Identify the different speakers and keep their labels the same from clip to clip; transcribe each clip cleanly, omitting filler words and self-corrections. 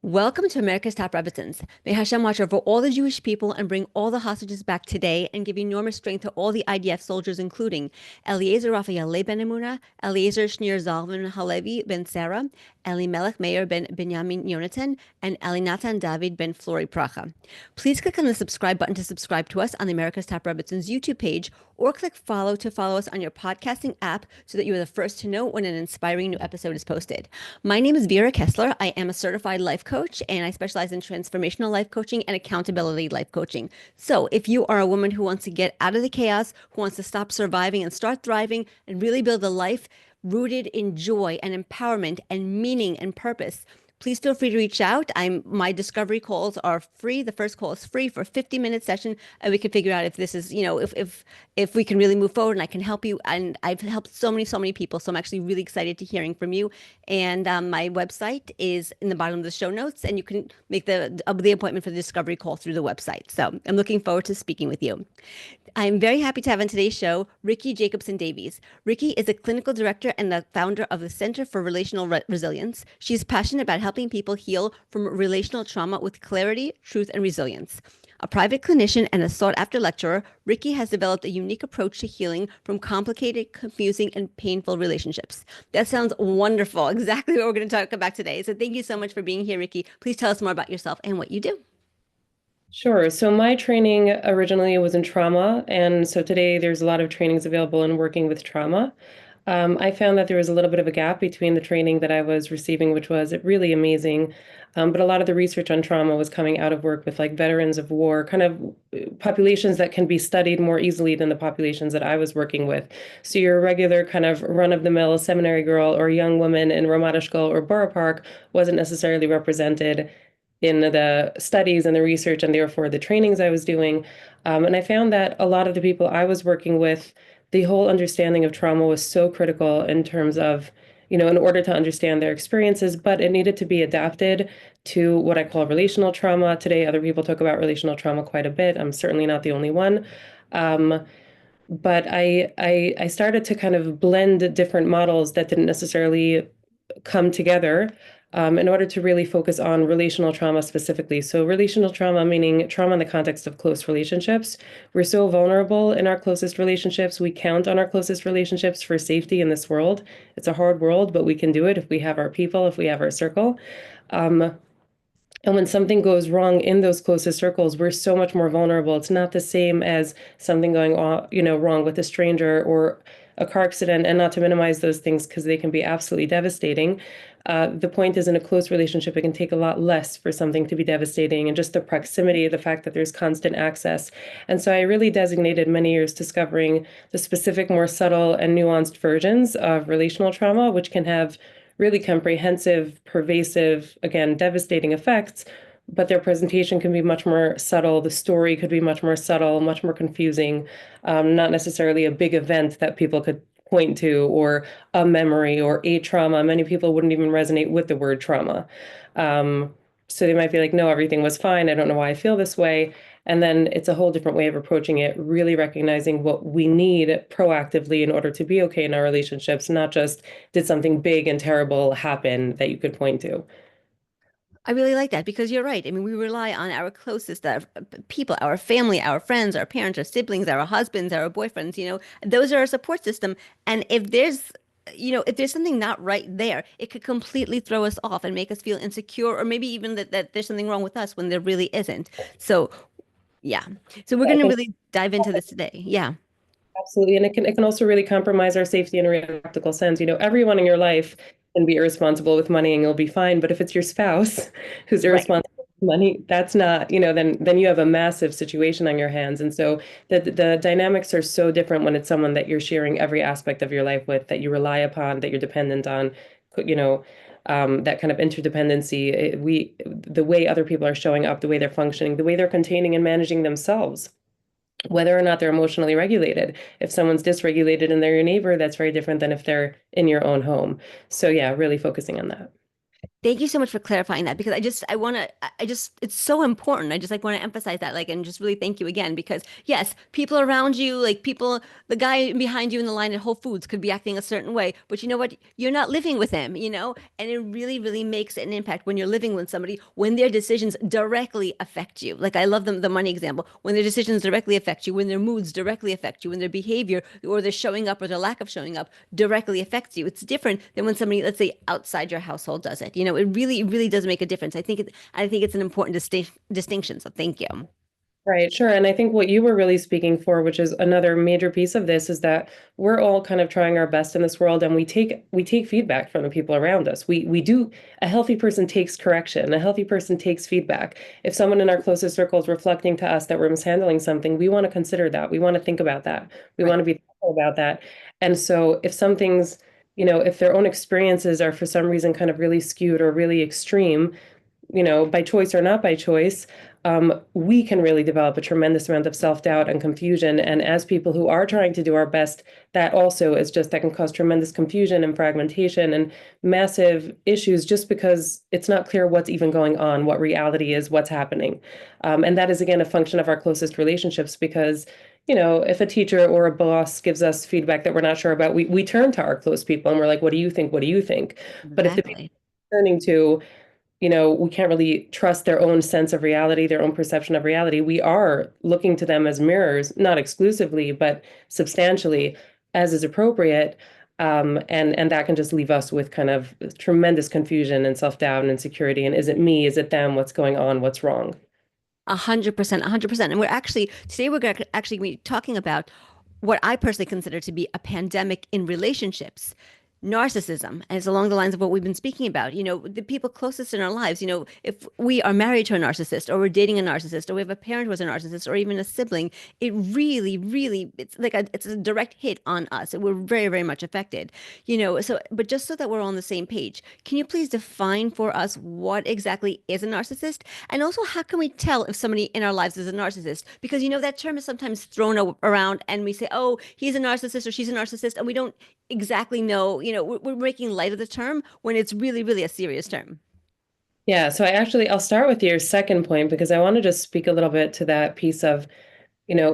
Speaker 1: Welcome to America's Top Rebbetzins. May Hashem watch over all the Jewish people and bring all the hostages back today and give enormous strength to all the IDF soldiers, including Eliezer Raphael ben Emuna, Eliezer Shneur Zalman Halevi ben Sarah, Elimelech Meir ben Benjamin Yonatan, and Elinatan David ben Flori Pracha. Please click on the subscribe button to subscribe to us on the America's Top Rebbetzins YouTube page, or click follow to follow us on your podcasting app so that you are the first to know when an inspiring new episode is posted. My name is Vera Kessler. I am a certified life coach, and I specialize in transformational life coaching and accountability life coaching. So if you are a woman who wants to get out of the chaos, who wants to stop surviving and start thriving and really build a life rooted in joy and empowerment and meaning and purpose, please feel free to reach out. My discovery calls are free. The first call is free for a 50-minute session, and we can figure out if this is, if we can really move forward and I can help you. And I've helped so many people. So I'm actually really excited to hearing from you. And my website is in the bottom of the show notes, and you can make the appointment for the discovery call through the website. So I'm looking forward to speaking with you. I'm very happy to have on today's show Rikki Jacobson Davies. Rikki is a clinical director and the founder of the Center for Relational Resilience. She's passionate about helping people heal from relational trauma with clarity, truth, and resilience. A private clinician and a sought-after lecturer, Rikki has developed a unique approach to healing from complicated, confusing, and painful relationships. That sounds wonderful. Exactly what we're going to talk about today. So thank you so much for being here, Rikki. Please tell us more about yourself and what you do.
Speaker 2: Sure. So my training originally was in trauma, and so today there's a lot of trainings available in working with trauma. I found that there was a little bit of a gap between the training that I was receiving, which was really amazing, but a lot of the research on trauma was coming out of work with like veterans of war, kind of populations that can be studied more easily than the populations that I was working with. So your regular kind of run-of-the-mill seminary girl or young woman in Ramat Eshkol or Borough Park wasn't necessarily represented in the studies and the research and therefore the trainings I was doing. And I found that a lot of the people I was working with, the whole understanding of trauma was so critical in terms of, in order to understand their experiences, but it needed to be adapted to what I call relational trauma. Today, other people talk about relational trauma quite a bit. I'm certainly not the only one. But I started to kind of blend different models that didn't necessarily come together in order to really focus on relational trauma specifically. So relational trauma, meaning trauma in the context of close relationships. We're so vulnerable in our closest relationships. We count on our closest relationships for safety in this world. It's a hard world, but we can do it if we have our people, if we have our circle. And when something goes wrong in those closest circles, we're so much more vulnerable. It's not the same as something going on, wrong with a stranger or a car accident, and not to minimize those things because they can be absolutely devastating. The point is, in a close relationship, it can take a lot less for something to be devastating, and just the proximity, the fact that there's constant access. And so I really designated many years discovering the specific, more subtle and nuanced versions of relational trauma, which can have really comprehensive, pervasive, again, devastating effects, but their presentation can be much more subtle. The story could be much more subtle, much more confusing, not necessarily a big event that people could point to or a memory or a trauma. Many people wouldn't even resonate with the word trauma. So they might be like, no, everything was fine. I don't know why I feel this way. And then it's a whole different way of approaching it, really recognizing what we need proactively in order to be okay in our relationships, not just did something big and terrible happen that you could point to.
Speaker 1: I really like that because you're right. I mean, we rely on our closest people, our family, our friends, our parents, our siblings, our husbands, our boyfriends, those are our support system. And if there's something not right there, it could completely throw us off and make us feel insecure, or maybe even that there's something wrong with us when there really isn't. So, yeah. So we're
Speaker 2: I
Speaker 1: going to
Speaker 2: think
Speaker 1: really dive into this today. Yeah.
Speaker 2: absolutely. And it can also really compromise our safety in a real practical sense. Everyone in your life can be irresponsible with money and you'll be fine. But if it's your spouse who's
Speaker 1: Right.
Speaker 2: irresponsible with money, that's not, then you have a massive situation on your hands. And so the dynamics are so different when it's someone that you're sharing every aspect of your life with, that you rely upon, that you're dependent on, that kind of interdependency. The way other people are showing up, the way they're functioning, the way they're containing and managing themselves, whether or not they're emotionally regulated. If someone's dysregulated and they're your neighbor, that's very different than if they're in your own home. So yeah, really focusing on that.
Speaker 1: Thank you so much for clarifying that because I want to, I just, it's so important. I just like want to emphasize that, like, and just really thank you again because yes, people around you, like people, the guy behind you in the line at Whole Foods could be acting a certain way, but you know what? You're not living with him, and it really, really makes an impact when you're living with somebody when their decisions directly affect you. Like I love the money example, when their decisions directly affect you, when their moods directly affect you, when their behavior or their showing up or their lack of showing up directly affects you. It's different than when somebody, let's say, outside your household does it. It really does make a difference. I think it's an important distinction. So thank you.
Speaker 2: Right, sure. And I think what you were really speaking for, which is another major piece of this, is that we're all kind of trying our best in this world and we take feedback from the people around us. We do a healthy person takes correction, a healthy person takes feedback. If someone in our closest circle is reflecting to us that we're mishandling something, we want to consider that. We want to think about that. We want
Speaker 1: Right.
Speaker 2: to be thoughtful about that. And so if something's, if their own experiences are for some reason kind of really skewed or really extreme, by choice or not by choice, we can really develop a tremendous amount of self-doubt and confusion. And as people who are trying to do our best, that can cause tremendous confusion and fragmentation and massive issues just because it's not clear what's even going on, what reality is, what's happening. And that is, again, a function of our closest relationships because if a teacher or a boss gives us feedback that we're not sure about, we turn to our close people and we're like, what do you think? What do you think? But if the people
Speaker 1: Exactly.
Speaker 2: we're turning to, we can't really trust their own sense of reality, their own perception of reality. We are looking to them as mirrors, not exclusively, but substantially, as is appropriate. And that can just leave us with kind of tremendous confusion and self-doubt and insecurity. And is it me? Is it them? What's going on? What's wrong?
Speaker 1: 100%, 100%. And we're going to actually be talking about what I personally consider to be a pandemic in relationships. Narcissism, and it's along the lines of what we've been speaking about. The people closest in our lives, if we are married to a narcissist or we're dating a narcissist or we have a parent who's a narcissist or even a sibling, it really, really, it's a direct hit on us. We're very, very much affected, but just so that we're all on the same page, can you please define for us what exactly is a narcissist? And also, how can we tell if somebody in our lives is a narcissist? Because, that term is sometimes thrown around and we say, oh, he's a narcissist or she's a narcissist. And we don't exactly know, we're making light of the term when it's really, really a serious term.
Speaker 2: Yeah, so I'll start with your second point because I want to just speak a little bit to that piece of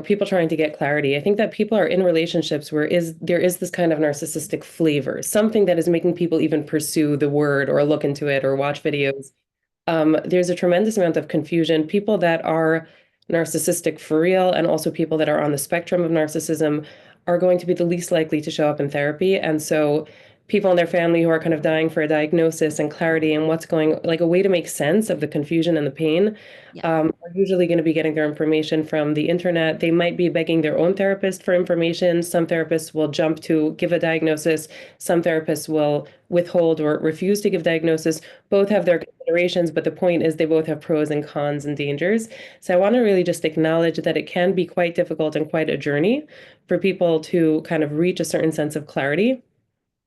Speaker 2: people trying to get clarity. I think that people are in relationships where there is this kind of narcissistic flavor, something that is making people even pursue the word or look into it or watch videos. There's a tremendous amount of confusion. People that are narcissistic for real, and also people that are on the spectrum of narcissism, are going to be the least likely to show up in therapy. And so, people in their family who are kind of dying for a diagnosis and clarity and what's going, like a way to make sense of the confusion and the pain,
Speaker 1: Yeah.
Speaker 2: are usually going to be getting their information from the internet. They might be begging their own therapist for information. Some therapists will jump to give a diagnosis. Some therapists will withhold or refuse to give diagnosis. Both have their considerations, but the point is they both have pros and cons and dangers. So I want to really just acknowledge that it can be quite difficult and quite a journey for people to kind of reach a certain sense of clarity.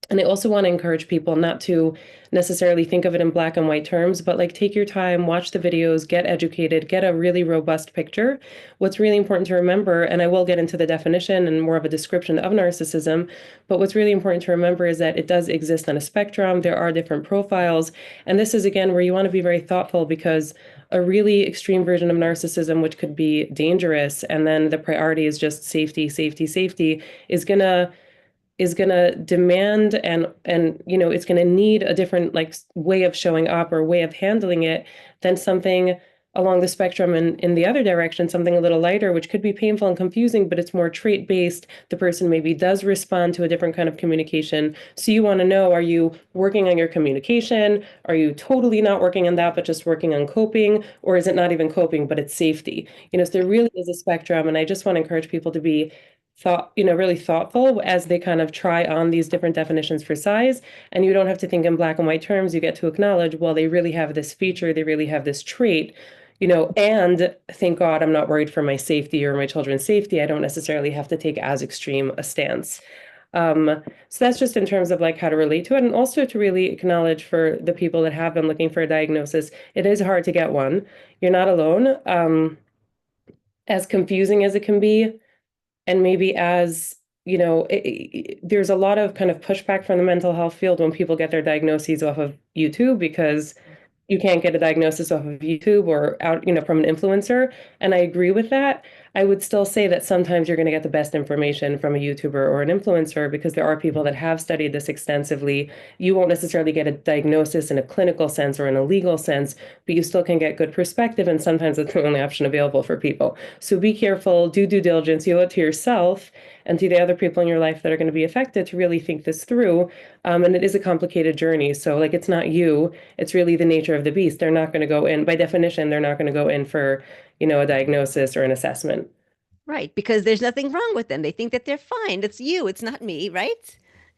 Speaker 2: And I also want to encourage people not to necessarily think of it in black and white terms, but like take your time, watch the videos, get educated, get a really robust picture. What's really important to remember, and I will get into the definition and more of a description of narcissism, but what's really important to remember is that it does exist on a spectrum. There are different profiles. And this is, again, where you want to be very thoughtful because a really extreme version of narcissism, which could be dangerous, and then the priority is just safety, safety, safety, is gonna demand and it's gonna need a different like way of showing up or way of handling it than something along the spectrum and in the other direction, something a little lighter, which could be painful and confusing, but it's more trait based. The person maybe does respond to a different kind of communication. So you want to know, are you working on your communication? Are you totally not working on that, but just working on coping? Or is it not even coping, but it's safety? So there really is a spectrum. And I just want to encourage people to be really thoughtful as they kind of try on these different definitions for size. And you don't have to think in black and white terms. You get to acknowledge, well, they really have this feature, they really have this trait, and thank God I'm not worried for my safety or my children's safety. I don't necessarily have to take as extreme a stance. So that's just in terms of like how to relate to it, and also to really acknowledge for the people that have been looking for a diagnosis, it is hard to get one. You're not alone. As confusing as it can be, and maybe as there's a lot of kind of pushback from the mental health field when people get their diagnoses off of YouTube because you can't get a diagnosis off of YouTube or out, from an influencer. And I agree with that. I would still say that sometimes you're going to get the best information from a YouTuber or an influencer because there are people that have studied this extensively. You won't necessarily get a diagnosis in a clinical sense or in a legal sense, but you still can get good perspective. And sometimes it's the only option available for people. So be careful, do due diligence, you owe it to yourself and to the other people in your life that are going to be affected to really think this through. And it is a complicated journey. So, like, it's not you, it's really the nature of the beast. They're not going to go in, by definition, they're not going to go in for, a diagnosis or an assessment.
Speaker 1: Right, because there's nothing wrong with them. They think that they're fine. It's you, it's not me, right?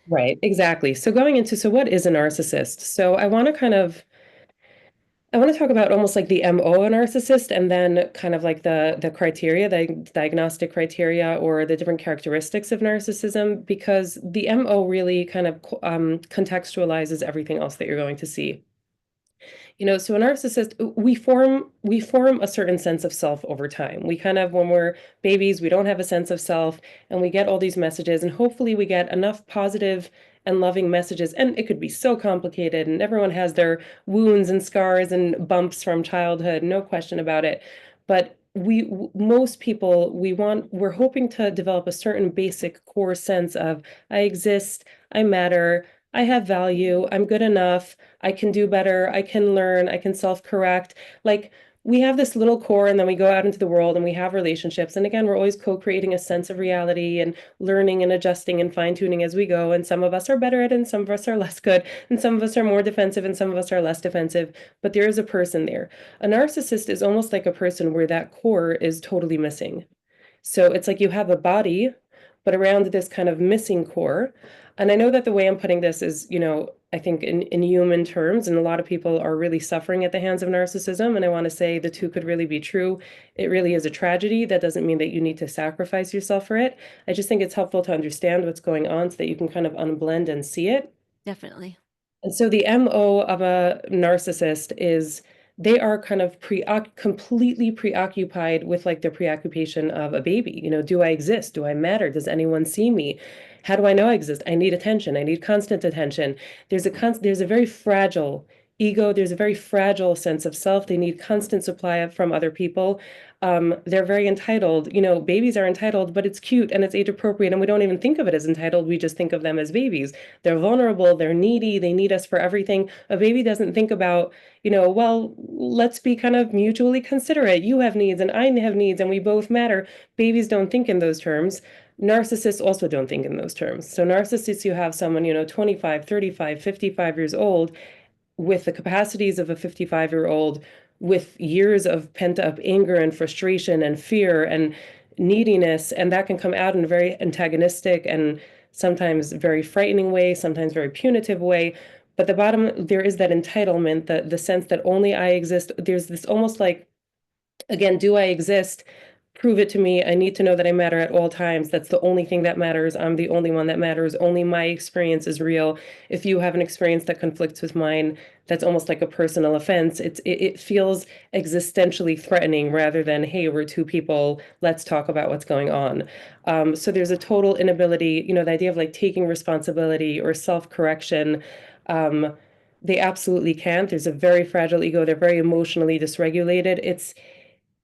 Speaker 2: Right, exactly. So going into, so what is a narcissist? So I want to talk about almost like the MO a narcissist and then kind of like the criteria, the diagnostic criteria or the different characteristics of narcissism, because the MO really kind of contextualizes everything else that you're going to see. So a narcissist, we form a certain sense of self over time. We kind of, when we're babies, we don't have a sense of self, and we get all these messages, and hopefully we get enough positive and loving messages. And it could be so complicated, and everyone has their wounds and scars and bumps from childhood, no question about it. But most people, we're hoping to develop a certain basic core sense of I exist, I matter, I have value, I'm good enough, I can do better, I can learn, I can self-correct. Like we have this little core and then we go out into the world and we have relationships. And again, we're always co-creating a sense of reality and learning and adjusting and fine-tuning as we go. And some of us are better at it and some of us are less good. And some of us are more defensive and some of us are less defensive. But there is a person there. A narcissist is almost like a person where that core is totally missing. So it's like you have a body, but around this kind of missing core. And I know that the way I'm putting this is, I think in human terms, and a lot of people are really suffering at the hands of narcissism. And I want to say the two could really be true. It really is a tragedy. That doesn't mean that you need to sacrifice yourself for it. I just think it's helpful to understand what's going on so that you can kind of unblend and see it.
Speaker 1: Definitely.
Speaker 2: And so the MO of a narcissist is they are kind of completely preoccupied with like the preoccupation of a baby. Do I exist? Do I matter? Does anyone see me? How do I know I exist? I need attention. I need constant attention. There's a very fragile ego. There's a very fragile sense of self. They need constant supply from other people. They're very entitled. Babies are entitled, but it's cute and it's age appropriate, and we don't even think of it as entitled. We just think of them as babies. They're vulnerable, they're needy, they need us for everything. A baby doesn't think about, well, let's be kind of mutually considerate. You have needs and I have needs and we both matter. Babies don't think in those terms. Narcissists also don't think in those terms. So narcissists, you have someone, 25, 35, 55 years old with the capacities of a 55-year-old with years of pent-up anger and frustration and fear and neediness, and that can come out in a very antagonistic and sometimes very frightening way, sometimes very punitive way. But the bottom, there is that entitlement, the sense that only I exist. There's this almost like, again, do I exist? Prove it to me. I need to know that I matter at all times. That's the only thing that matters. I'm the only one that matters. Only my experience is real. If you have an experience that conflicts with mine, that's almost like a personal offense. It feels existentially threatening rather than, hey, we're two people, let's talk about what's going on. So there's a total inability, the idea of like taking responsibility or self-correction. They absolutely can't. There's a very fragile ego. They're very emotionally dysregulated.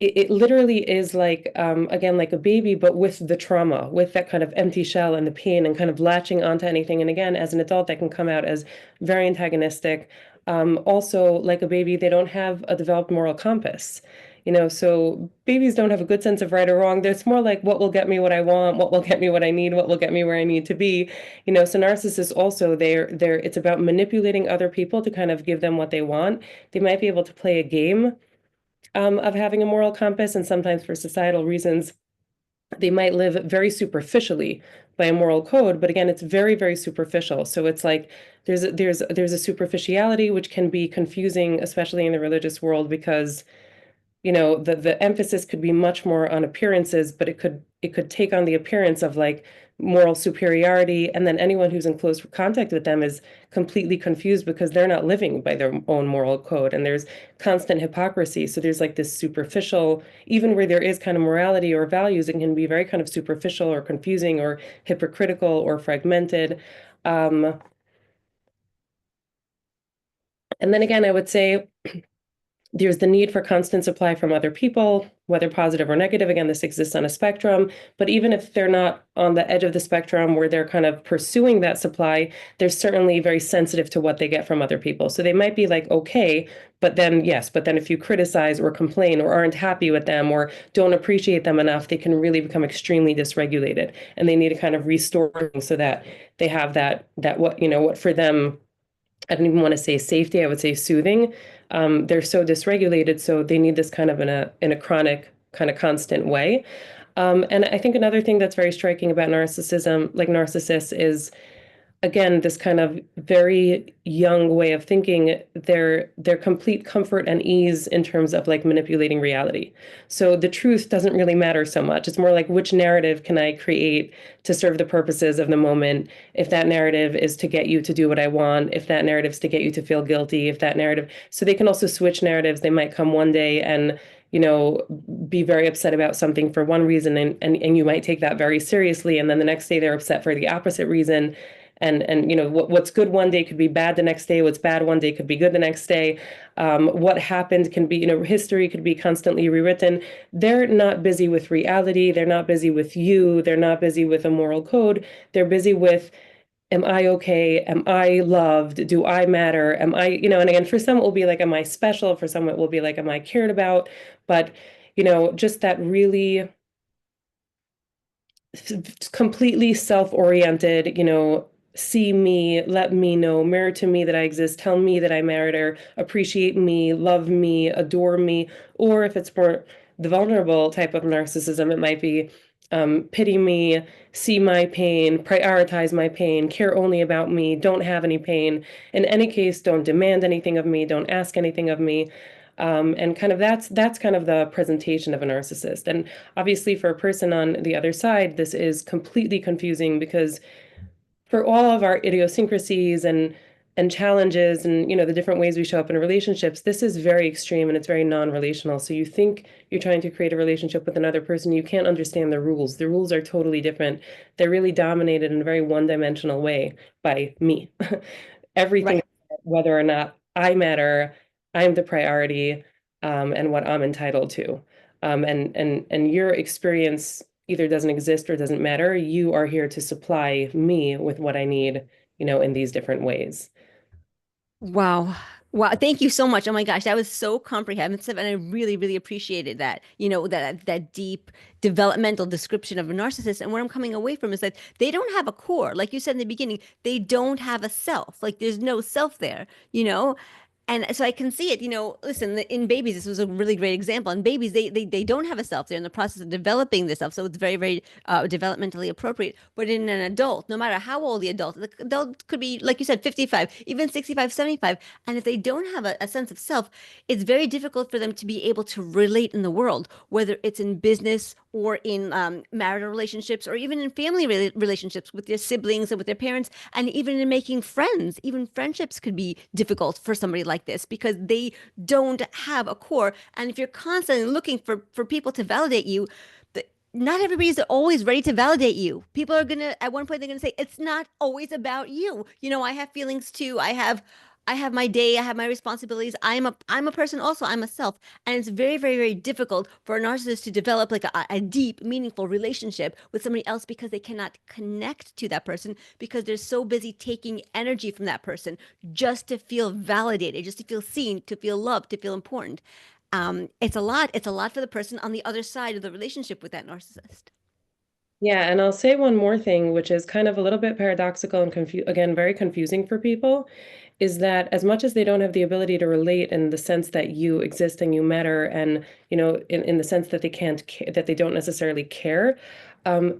Speaker 2: It literally is like, again, like a baby, but with the trauma, with that kind of empty shell and the pain and kind of latching onto anything. And again, as an adult, that can come out as very antagonistic. Also, like a baby, they don't have a developed moral compass. So babies don't have a good sense of right or wrong. There's more like what will get me what I want, what will get me what I need, what will get me where I need to be. So narcissists also, it's about manipulating other people to kind of give them what they want. They might be able to play a game of having a moral compass, and sometimes for societal reasons, they might live very superficially by a moral code. But again, it's very, very superficial. So it's like there's a superficiality which can be confusing, especially in the religious world, because the emphasis could be much more on appearances, but it could take on the appearance of like moral superiority. And then anyone who's in close contact with them is completely confused because they're not living by their own moral code. And there's constant hypocrisy. So there's like this superficial, even where there is kind of morality or values, it can be very kind of superficial or confusing or hypocritical or fragmented. Um, and then again, I would say there's the need for constant supply from other people, whether positive or negative. Again, this exists on a spectrum, but even if they're not on the edge of the spectrum where they're kind of pursuing that supply, they're certainly very sensitive to what they get from other people. So they might be like, okay, but then, yes, but then if you criticize or complain or aren't happy with them or don't appreciate them enough, they can really become extremely dysregulated and they need to kind of restore things so that they have that what, what for them, I don't even want to say safety, I would say soothing. They're so dysregulated, so they need this kind of in a chronic, kind of constant way. And I think another thing that's very striking about narcissism, like narcissists, is again this kind of very young way of thinking, their complete comfort and ease in terms of like manipulating reality. So the truth doesn't really matter so much. It's more like which narrative can I create to serve the purposes of the moment. If that narrative is to get you to do what I want, if that narrative is to get you to feel guilty, if that narrative, so they can also switch narratives. They might come one day and be very upset about something for one reason, and you might take that very seriously, and then the next day they're upset for the opposite reason. And what's good one day could be bad the next day. What's bad one day could be good the next day. What happened can be, history could be constantly rewritten. They're not busy with reality. They're not busy with you. They're not busy with a moral code. They're busy with, am I okay? Am I loved? Do I matter? Am I, and again, for some it will be like, am I special? For some it will be like, am I cared about? But, just that really completely self-oriented, see me, let me know, mirror to me that I exist, tell me that I matter, appreciate me, love me, adore me. Or if it's more the vulnerable type of narcissism, it might be pity me, see my pain, prioritize my pain, care only about me, don't have any pain. In any case, don't demand anything of me, don't ask anything of me. And kind of that's kind of the presentation of a narcissist. And obviously, for a person on the other side, this is completely confusing because for all of our idiosyncrasies and challenges and the different ways we show up in relationships, this is very extreme and it's very non-relational. So you think you're trying to create a relationship with another person, you can't understand the rules. The rules are totally different. They're really dominated in a very one-dimensional way by me. Everything,
Speaker 1: Right.
Speaker 2: whether or not I matter, I'm the priority, and what I'm entitled to. And your experience either doesn't exist or doesn't matter. You are here to supply me with what I need, in these different ways.
Speaker 1: Wow. Wow. Thank you so much. Oh my gosh, that was so comprehensive. And I really, really appreciated that, that deep developmental description of a narcissist. And what I'm coming away from is that they don't have a core. Like you said in the beginning, they don't have a self. Like there's no self there, you know? And so I can see it, listen, in babies, this was a really great example. In babies, they don't have a self. They're in the process of developing this self. So it's very, very developmentally appropriate. But in an adult, no matter how old the adult could be, like you said, 55, even 65, 75. And if they don't have a sense of self, it's very difficult for them to be able to relate in the world, whether it's in business or in marital relationships or even in family relationships with their siblings and with their parents, and even in making friends. Even friendships could be difficult for somebody like this because they don't have a core. And if you're constantly looking for people to validate you, not everybody is always ready to validate you. People are gonna, at one point, they're gonna say, it's not always about you. I have feelings too. I have my day. I have my responsibilities. I'm a person also. I'm a self. And it's very, very, very difficult for a narcissist to develop like a deep, meaningful relationship with somebody else because they cannot connect to that person because they're so busy taking energy from that person just to feel validated, just to feel seen, to feel loved, to feel important. It's a lot. It's a lot for the person on the other side of the relationship with that narcissist.
Speaker 2: Yeah, and I'll say one more thing, which is kind of a little bit paradoxical and again, very confusing for people, is that as much as they don't have the ability to relate in the sense that you exist and you matter, and in the sense that they can't that they don't necessarily care,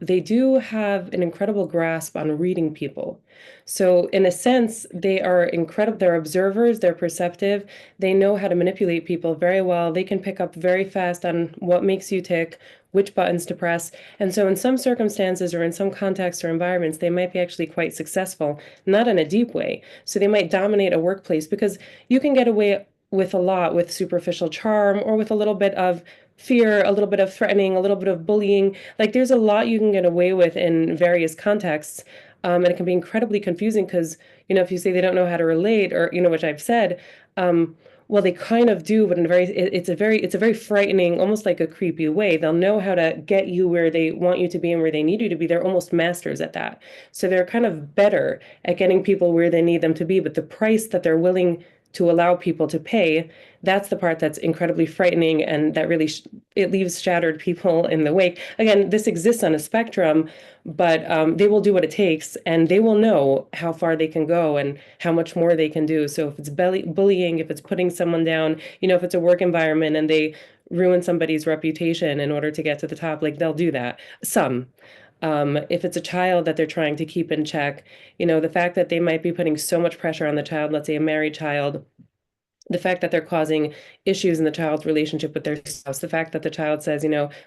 Speaker 2: they do have an incredible grasp on reading people. So in a sense, they are incredible. They're observers. They're perceptive. They know how to manipulate people very well. They can pick up very fast on what makes you tick, which buttons to press. And so in some circumstances or in some contexts or environments, they might be actually quite successful, not in a deep way. So they might dominate a workplace because you can get away with a lot with superficial charm or with a little bit of fear, a little bit of threatening, a little bit of bullying. Like there's a lot you can get away with in various contexts. And it can be incredibly confusing because, if you say they don't know how to relate or, which I've said, well, they kind of do, but in a it's a very frightening, almost like a creepy way. They'll know how to get you where they want you to be and where they need you to be. They're almost masters at that. So they're kind of better at getting people where they need them to be, but the price that they're willing to allow people to pay, that's the part that's incredibly frightening and that really it leaves shattered people in the wake. Again, this exists on a spectrum, but they will do what it takes and they will know how far they can go and how much more they can do. So if it's bullying, if it's putting someone down, if it's a work environment and they ruin somebody's reputation in order to get to the top, like they'll do that. Some. If it's a child that they're trying to keep in check, the fact that they might be putting so much pressure on the child, let's say a married child, the fact that they're causing issues in the child's relationship with their spouse, the fact that the child says,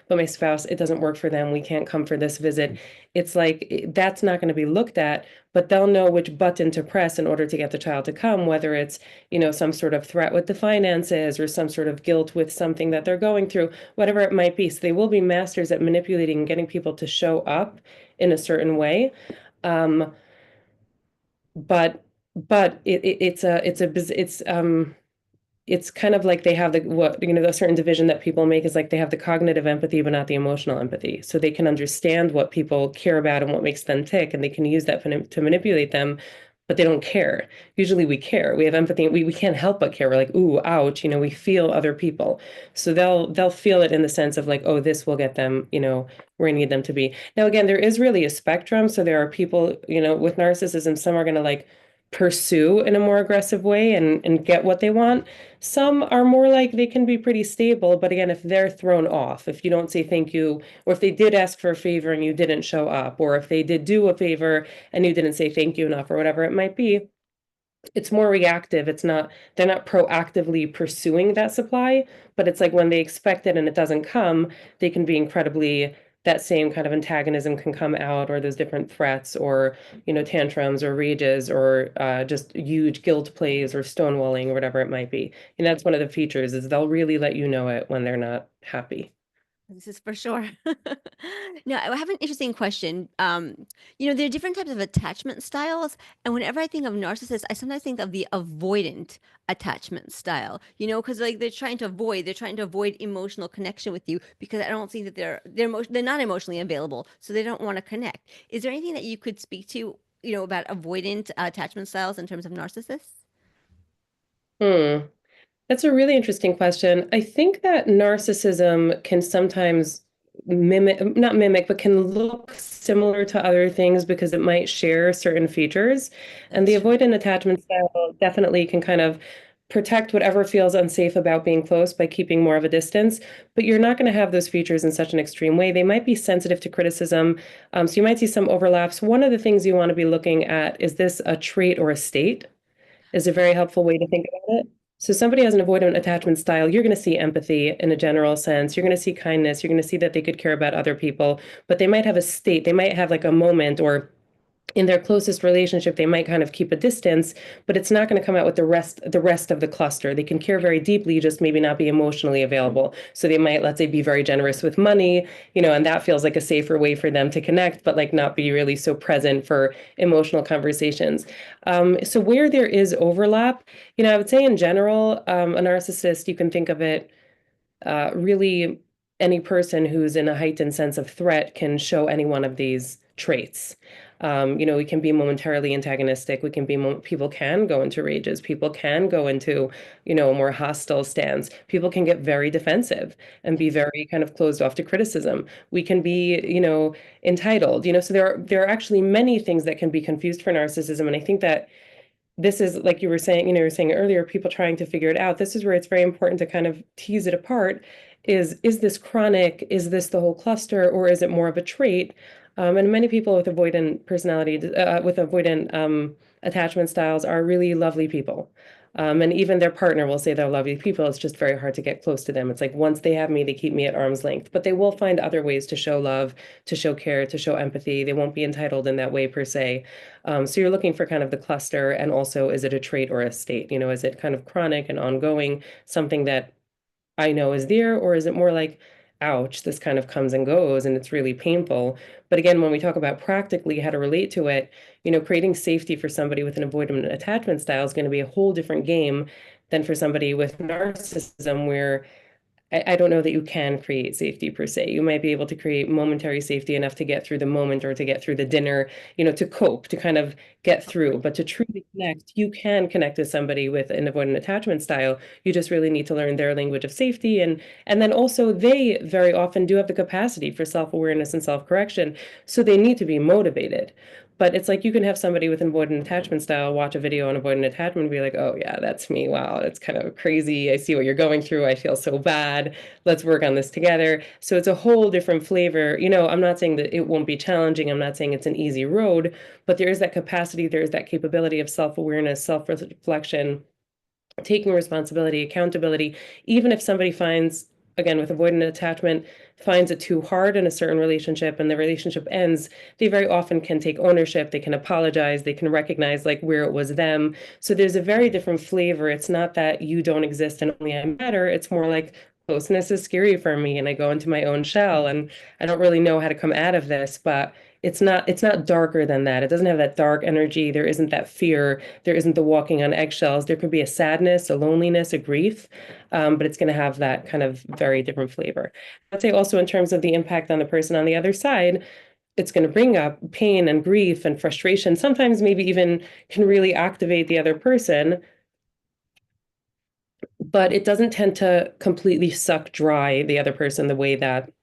Speaker 2: but my spouse, it doesn't work for them, we can't come for this visit. It's like that's not going to be looked at, but they'll know which button to press in order to get the child to come, whether it's, some sort of threat with the finances or some sort of guilt with something that they're going through, whatever it might be. So they will be masters at manipulating and getting people to show up in a certain way. Um, but it's kind of like they have the certain division that people make is like they have the cognitive empathy, but not the emotional empathy. So they can understand what people care about and what makes them tick, and they can use that to manipulate them, but they don't care. Usually we care. We have empathy. We can't help but care. We're like, ooh, ouch, we feel other people. So they'll feel it in the sense of like, oh, this will get them, where I need them to be. Now, again, there is really a spectrum. So there are people, with narcissism, some are going to like pursue in a more aggressive way and get what they want. Some are more like they can be pretty stable, but again, if they're thrown off, if you don't say thank you, or if they did ask for a favor and you didn't show up, or if they did do a favor and you didn't say thank you enough, or whatever it might be, it's more reactive. They're not proactively pursuing that supply, but it's like when they expect it and it doesn't come, they can be incredibly, that same kind of antagonism can come out, or those different threats, or, tantrums or rages, or just huge guilt plays or stonewalling or whatever it might be. And that's one of the features is they'll really let you know it when they're not happy.
Speaker 1: This is for sure. Now, I have an interesting question. There are different types of attachment styles, and whenever I think of narcissists, I sometimes think of the avoidant attachment style. Because like they're trying to avoid emotional connection with you because I don't think that they're not emotionally available, so they don't want to connect. Is there anything that you could speak to, about avoidant attachment styles in terms of narcissists?
Speaker 2: Hmm. That's a really interesting question. I think that narcissism can sometimes not mimic, but can look similar to other things because it might share certain features. And the
Speaker 1: That's true.
Speaker 2: avoidant attachment style definitely can kind of protect whatever feels unsafe about being close by keeping more of a distance. But you're not going to have those features in such an extreme way. They might be sensitive to criticism. So you might see some overlaps. One of the things you want to be looking at is this a trait or a state? Is a very helpful way to think about it. So somebody has an avoidant attachment style, you're going to see empathy in a general sense. You're going to see kindness. You're going to see that they could care about other people, but they might have a state. They might have like a moment or in their closest relationship, they might kind of keep a distance, but it's not going to come out with the rest of the cluster. They can care very deeply, just maybe not be emotionally available. So they might, let's say, be very generous with money, and that feels like a safer way for them to connect, but like not be really so present for emotional conversations. So where there is overlap, I would say in general, a narcissist, you can think of it really any person who's in a heightened sense of threat can show any one of these traits. We can be momentarily antagonistic. People can go into rages. People can go into, a more hostile stance. People can get very defensive and be very kind of closed off to criticism. We can be, entitled, so there are actually many things that can be confused for narcissism. And I think that this is like you were saying earlier, people trying to figure it out. This is where it's very important to kind of tease it apart. Is this chronic? Is this the whole cluster, or is it more of a trait? And many people with avoidant personality, with avoidant attachment styles are really lovely people. And even their partner will say they're lovely people. It's just very hard to get close to them. It's like once they have me, they keep me at arm's length. But they will find other ways to show love, to show care, to show empathy. They won't be entitled in that way per se. So you're looking for kind of the cluster, and also is it a trait or a state? Is it kind of chronic and ongoing, something that I know is there, or is it more like, ouch, this kind of comes and goes and it's really painful? But again, when we talk about practically how to relate to it, creating safety for somebody with an avoidant attachment style is going to be a whole different game than for somebody with narcissism, where I don't know that you can create safety per se. You might be able to create momentary safety enough to get through the moment or to get through the dinner, to cope, to kind of get through. But to truly connect, you can connect with somebody with an avoidant attachment style. You just really need to learn their language of safety. And then also they very often do have the capacity for self-awareness and self-correction. So they need to be motivated. But it's like you can have somebody with an avoidant attachment style watch a video on avoidant attachment and be like, oh, yeah, that's me. Wow, that's kind of crazy. I see what you're going through. I feel so bad. Let's work on this together. So it's a whole different flavor. I'm not saying that it won't be challenging. I'm not saying it's an easy road, but there is that capacity, there is that capability of self-awareness, self-reflection, taking responsibility, accountability. Even if somebody finds, again, with avoidant attachment, finds it too hard in a certain relationship and the relationship ends, they very often can take ownership, they can apologize, they can recognize like where it was them. So there's a very different flavor. It's not that you don't exist and only I matter. It's more like closeness is scary for me and I go into my own shell and I don't really know how to come out of this, but it's not darker than that. It doesn't have that dark energy. There isn't that fear. There isn't the walking on eggshells. There could be a sadness, a loneliness, a grief, but it's going to have that kind of very different flavor. I'd say also in terms of the impact on the person on the other side, it's going to bring up pain and grief and frustration. Sometimes maybe even can really activate the other person, but it doesn't tend to completely suck dry the other person the way that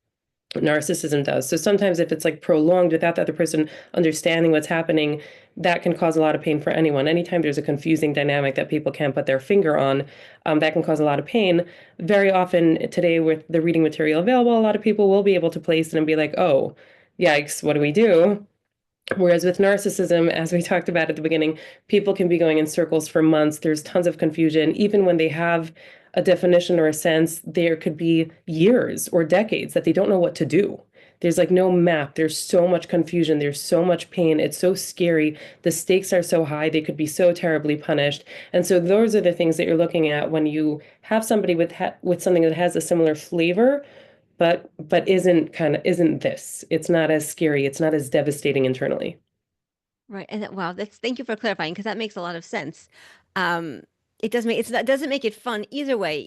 Speaker 2: narcissism does. So sometimes if it's like prolonged without the other person understanding what's happening, that can cause a lot of pain for anyone. Anytime there's a confusing dynamic that people can't put their finger on, that can cause a lot of pain. Very often today with the reading material available, a lot of people will be able to place it and be like, oh, yikes, what do we do? Whereas with narcissism, as we talked about at the beginning, people can be going in circles for months. There's tons of confusion. Even when they have a definition or a sense, there could be years or decades that they don't know what to do. There's like no map. There's so much confusion. There's so much pain. It's so scary. The stakes are so high. They could be so terribly punished. And so those are the things that you're looking at when you have somebody with something that has a similar flavor, but isn't this. It's not as scary. It's not as devastating internally.
Speaker 1: Right. And wow, that's thank you for clarifying because that makes a lot of sense. Um, it does make it doesn't make it fun either way.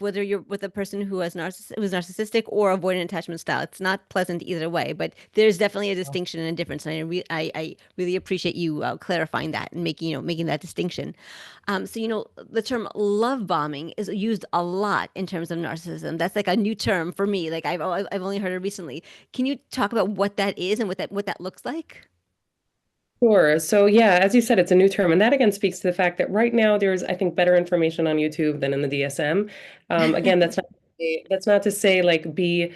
Speaker 1: Whether you're with a person who's narcissistic or avoidant attachment style, it's not pleasant either way. But there's definitely a distinction and a difference, and I really appreciate you clarifying that and making that distinction. So the term love bombing is used a lot in terms of narcissism. That's like a new term for me. Like I've only heard it recently. Can you talk about what that is and what that looks like?
Speaker 2: Sure. So yeah, as you said, it's a new term, and that again speaks to the fact that right now there's, I think, better information on YouTube than in the DSM. Again, that's not to say like be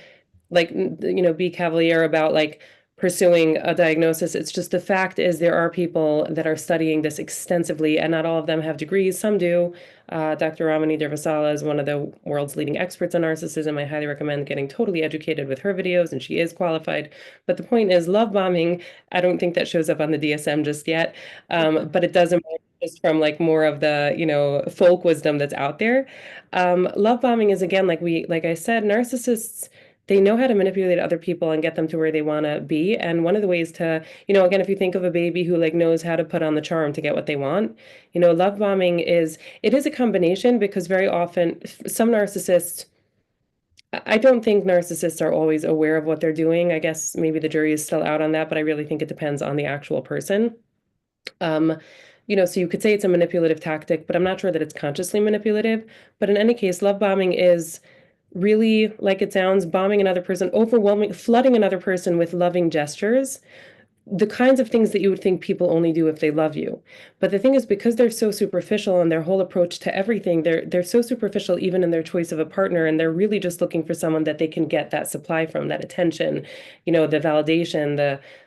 Speaker 2: cavalier about like pursuing a diagnosis. It's just the fact is there are people that are studying this extensively, and not all of them have degrees. Some do. Dr. Ramani Durvasala is one of the world's leading experts on narcissism. I highly recommend getting totally educated with her videos, and she is qualified. But the point is, love bombing, I don't think that shows up on the DSM just yet, but it does emerge just from like more of the, folk wisdom that's out there. Love bombing is again, like I said, narcissists, they know how to manipulate other people and get them to where they want to be. And one of the ways to, again, if you think of a baby who like knows how to put on the charm to get what they want, love bombing it is a combination because very often some narcissists, I don't think narcissists are always aware of what they're doing. I guess maybe the jury is still out on that, but I really think it depends on the actual person. Um, so you could say it's a manipulative tactic, but I'm not sure that it's consciously manipulative. But in any case, love bombing is really like it sounds, bombing another person, overwhelming, flooding another person with loving gestures, the kinds of things that you would think people only do if they love you. But the thing is, because they're so superficial and their whole approach to everything, they're so superficial even in their choice of a partner, and they're really just looking for someone that they can get that supply from, that attention, the validation,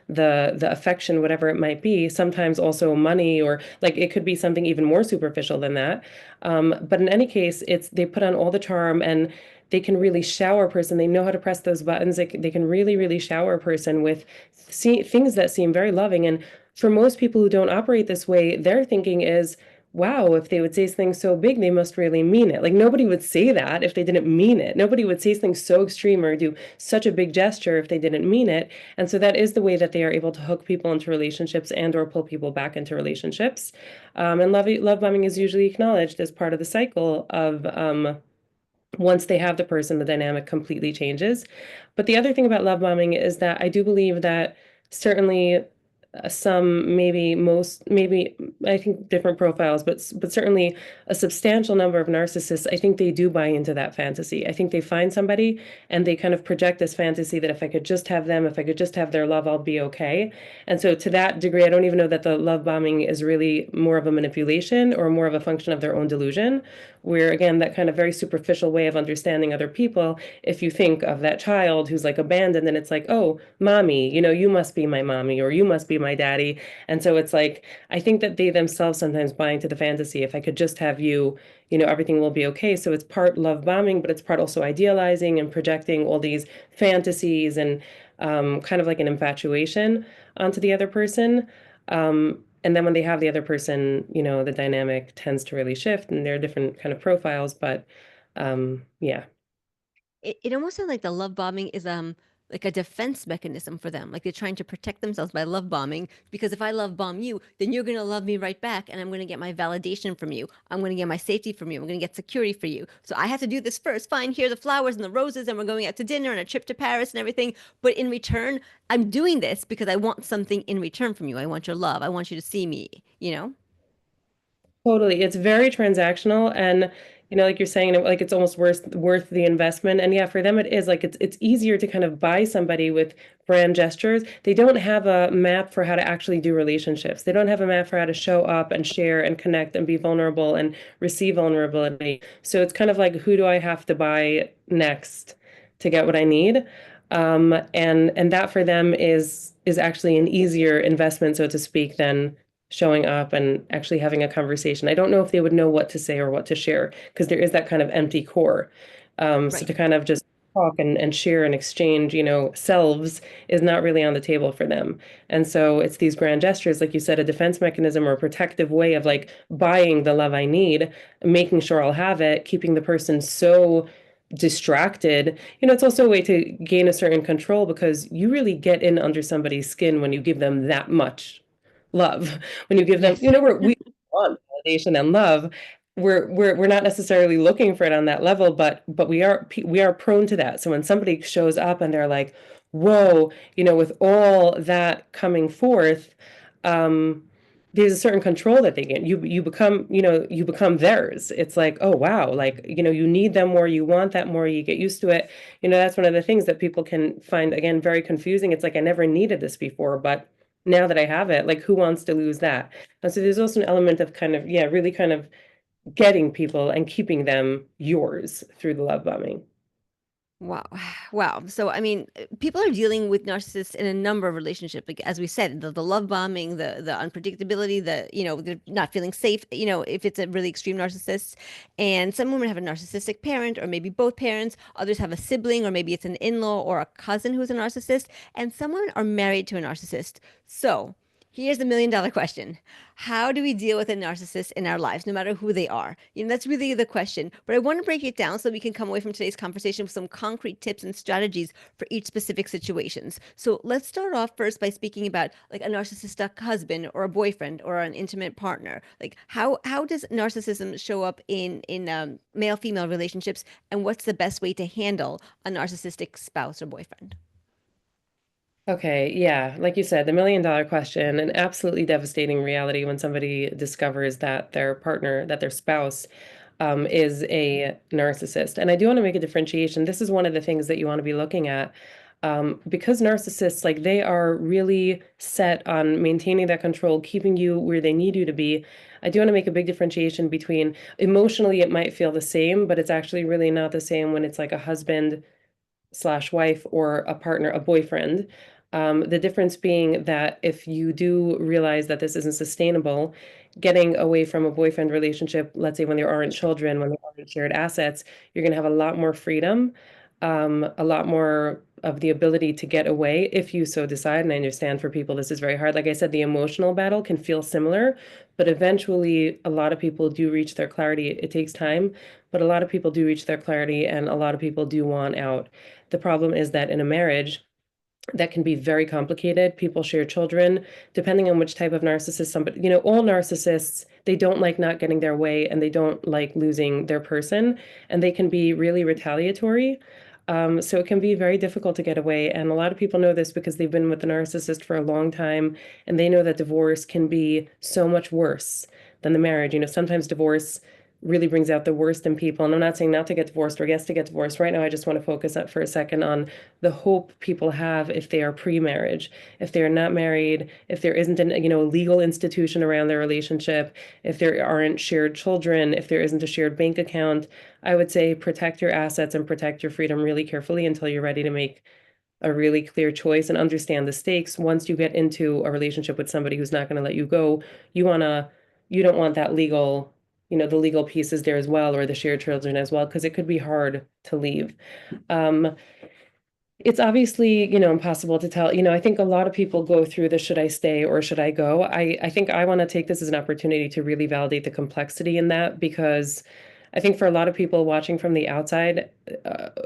Speaker 2: the affection, whatever it might be. Sometimes also money, or like it could be something even more superficial than that. But in any case, it's they put on all the charm, and they can really shower a person. They know how to press those buttons. They can really, really shower a person with things that seem very loving. And for most people who don't operate this way, their thinking is, wow, if they would say things so big, they must really mean it. Like nobody would say that if they didn't mean it. Nobody would say things so extreme or do such a big gesture if they didn't mean it. And so that is the way that they are able to hook people into relationships and or pull people back into relationships. And love bombing is usually acknowledged as part of the cycle of once they have the person, the dynamic completely changes. But the other thing about love bombing is that I do believe that certainly some, maybe most, maybe I think different profiles, but certainly a substantial number of narcissists, I think they do buy into that fantasy. I think they find somebody and they kind of project this fantasy that if I could just have them, if I could just have their love, I'll be okay. And so to that degree, I don't even know that the love bombing is really more of a manipulation or more of a function of their own delusion, where again, that kind of very superficial way of understanding other people, if you think of that child who's like abandoned, and it's like, oh, mommy, you must be my mommy, or you must be my daddy. And so it's like, I think that they themselves sometimes buy into the fantasy, if I could just have you, everything will be okay. So it's part love bombing, but it's part also idealizing and projecting all these fantasies and kind of like an infatuation onto the other person. And then when they have the other person, the dynamic tends to really shift, and there are different kind of profiles, but yeah.
Speaker 1: It almost sounds like the love bombing is like a defense mechanism for them. Like they're trying to protect themselves by love bombing, because if I love bomb you, then you're going to love me right back, and I'm going to get my validation from you. I'm going to get my safety from you. I'm going to get security for you. So I have to do this first. Fine, here are the flowers and the roses, and we're going out to dinner and a trip to Paris and everything. But in return, I'm doing this because I want something in return from you. I want your love. I want you to see me, you know?
Speaker 2: Totally. It's very transactional, and like you're saying, like it's almost worth the investment. And yeah, for them it is like it's easier to kind of buy somebody with brand gestures. They don't have a map for how to actually do relationships. They don't have a map for how to show up and share and connect and be vulnerable and receive vulnerability. So it's kind of like, who do I have to buy next to get what I need? And that for them is actually an easier investment, so to speak, than showing up and actually having a conversation. I don't know if they would know what to say or what to share, because there is that kind of empty core. So
Speaker 1: Right.
Speaker 2: to kind of just talk and share and exchange, selves is not really on the table for them. And so it's these grand gestures, like you said, a defense mechanism or a protective way of like buying the love I need, making sure I'll have it, keeping the person so distracted. It's also a way to gain a certain control, because you really get in under somebody's skin when you give them that much love. When you give them,
Speaker 1: Yes.
Speaker 2: we want validation and love. We're not necessarily looking for it on that level, but we are prone to that. So when somebody shows up and they're like, whoa, with all that coming forth, um, there's a certain control that they get. You become theirs. It's like, oh wow, like, you need them more, you want that more, you get used to it. That's one of the things that people can find, again, very confusing. It's like, I never needed this before, but now that I have it, like, who wants to lose that? And so there's also an element of kind of, yeah, really kind of getting people and keeping them yours through the love bombing.
Speaker 1: Wow. Wow. So, I mean, people are dealing with narcissists in a number of relationships. Like, as we said, the love bombing, the unpredictability, the not feeling safe, if it's a really extreme narcissist. And some women have a narcissistic parent, or maybe both parents. Others have a sibling, or maybe it's an in-law or a cousin who's a narcissist. And some women are married to a narcissist. So, here's the million-dollar question. How do we deal with a narcissist in our lives, no matter who they are? That's really the question. But I want to break it down so we can come away from today's conversation with some concrete tips and strategies for each specific situations. So let's start off first by speaking about like a narcissistic husband or a boyfriend or an intimate partner. Like how does narcissism show up in male-female relationships, and what's the best way to handle a narcissistic spouse or boyfriend?
Speaker 2: Okay, yeah, like you said, the million-dollar question, an absolutely devastating reality when somebody discovers that their partner, that their spouse, is a narcissist. And I do want to make a differentiation. This is one of the things that you want to be looking at. Because narcissists, like they are really set on maintaining that control, keeping you where they need you to be. I do want to make a big differentiation between emotionally, it might feel the same, but it's actually really not the same when it's like a husband slash wife or a partner, a boyfriend. The difference being that if you do realize that this isn't sustainable, getting away from a boyfriend relationship, let's say when there aren't children, when there aren't shared assets, you're going to have a lot more freedom, a lot more of the ability to get away if you so decide. And I understand for people this is very hard. Like I said, the emotional battle can feel similar, but eventually a lot of people do reach their clarity. It takes time, but a lot of people do reach their clarity and a lot of people do want out. The problem is that in a marriage, that can be very complicated. People share children, depending on which type of narcissist somebody, all narcissists, they don't like not getting their way and they don't like losing their person, and they can be really retaliatory. So it can be very difficult to get away. And a lot of people know this because they've been with the narcissist for a long time, and they know that divorce can be so much worse than the marriage. Sometimes divorce really brings out the worst in people. And I'm not saying not to get divorced or yes to get divorced. Right now, I just want to focus up for a second on the hope people have if they are pre-marriage, if they're not married, if there isn't a legal institution around their relationship, if there aren't shared children, if there isn't a shared bank account. I would say protect your assets and protect your freedom really carefully until you're ready to make a really clear choice and understand the stakes. Once you get into a relationship with somebody who's not going to let you go, you don't want that legal, the legal pieces there as well, or the shared children as well, because it could be hard to leave. Um, it's obviously, impossible to tell. I think a lot of people go through the should I stay or should I go? I think I want to take this as an opportunity to really validate the complexity in that, because I think for a lot of people watching from the outside,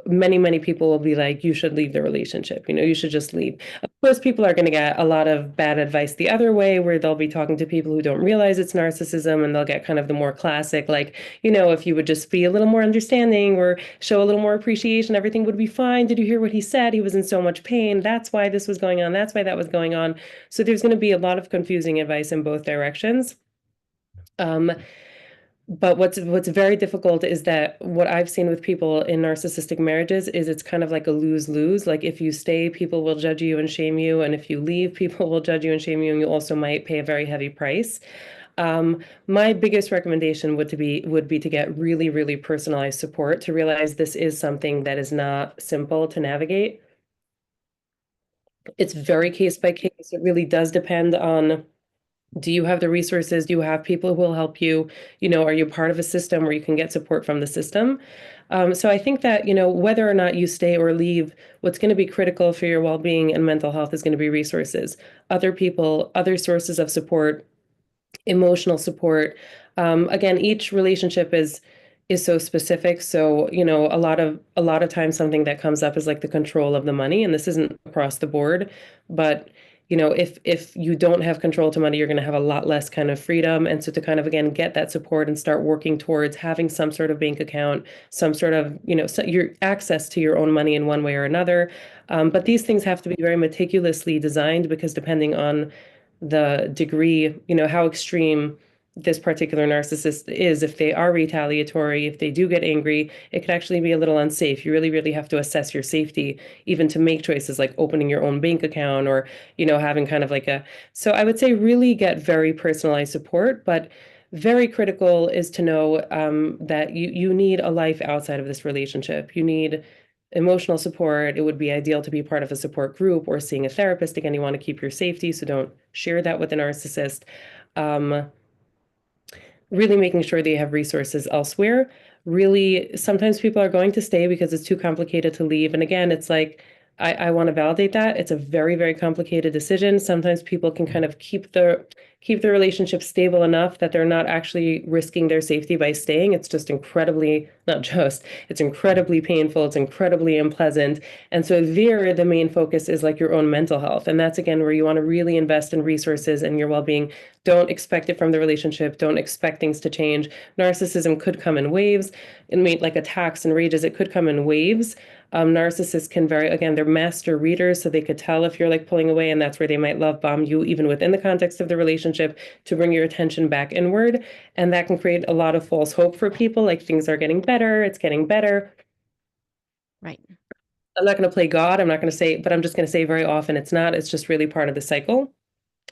Speaker 2: many, many people will be like, you should leave the relationship. You should just leave. Of course, people are going to get a lot of bad advice the other way, where they'll be talking to people who don't realize it's narcissism, and they'll get kind of the more classic, like, if you would just be a little more understanding or show a little more appreciation, everything would be fine. Did you hear what he said? He was in so much pain. That's why this was going on. That's why that was going on. So there's going to be a lot of confusing advice in both directions. Um, but what's very difficult is that what I've seen with people in narcissistic marriages is it's kind of like a lose-lose. Like if you stay, people will judge you and shame you, and if you leave, people will judge you and shame you, and you also might pay a very heavy price. My biggest recommendation would be to get really, really personalized support, to realize this is something that is not simple to navigate. It's very case by case. It really does depend on, do you have the resources? Do you have people who will help you? Are you part of a system where you can get support from the system? So I think that, whether or not you stay or leave, what's going to be critical for your well-being and mental health is going to be resources, other people, other sources of support, emotional support. Again, each relationship is so specific. So, a lot of times something that comes up is like the control of the money, and this isn't across the board, but if you don't have control to money, you're going to have a lot less kind of freedom. And so to kind of again get that support and start working towards having some sort of bank account, some sort of, your access to your own money in one way or another. But these things have to be very meticulously designed, because depending on the degree, how extreme this particular narcissist is, if they are retaliatory, if they do get angry, it could actually be a little unsafe. You really, really have to assess your safety, even to make choices like opening your own bank account, or, having kind of like so I would say really get very personalized support, but very critical is to know that you need a life outside of this relationship. You need emotional support. It would be ideal to be part of a support group or seeing a therapist. Again, you want to keep your safety, so don't share that with a narcissist. Um, really making sure they have resources elsewhere. Really, sometimes people are going to stay because it's too complicated to leave. And again, it's like, I want to validate that. It's a very, very complicated decision. Sometimes people can kind of keep the relationship stable enough that they're not actually risking their safety by staying. It's just incredibly, not just, it's incredibly painful. It's incredibly unpleasant. And so there, the main focus is like your own mental health. And that's again where you want to really invest in resources and your well-being. Don't expect it from the relationship. Don't expect things to change. Narcissism could come in waves. It may, like attacks and rages, it could come in waves. Narcissists can again, they're master readers, so they could tell if you're like pulling away, and that's where they might love bomb you, even within the context of the relationship, to bring your attention back inward. And that can create a lot of false hope for people, like things are getting better, it's getting better.
Speaker 1: Right.
Speaker 2: I'm not going to play God. I'm not going to say, but I'm just going to say very often it's not. It's just really part of the cycle.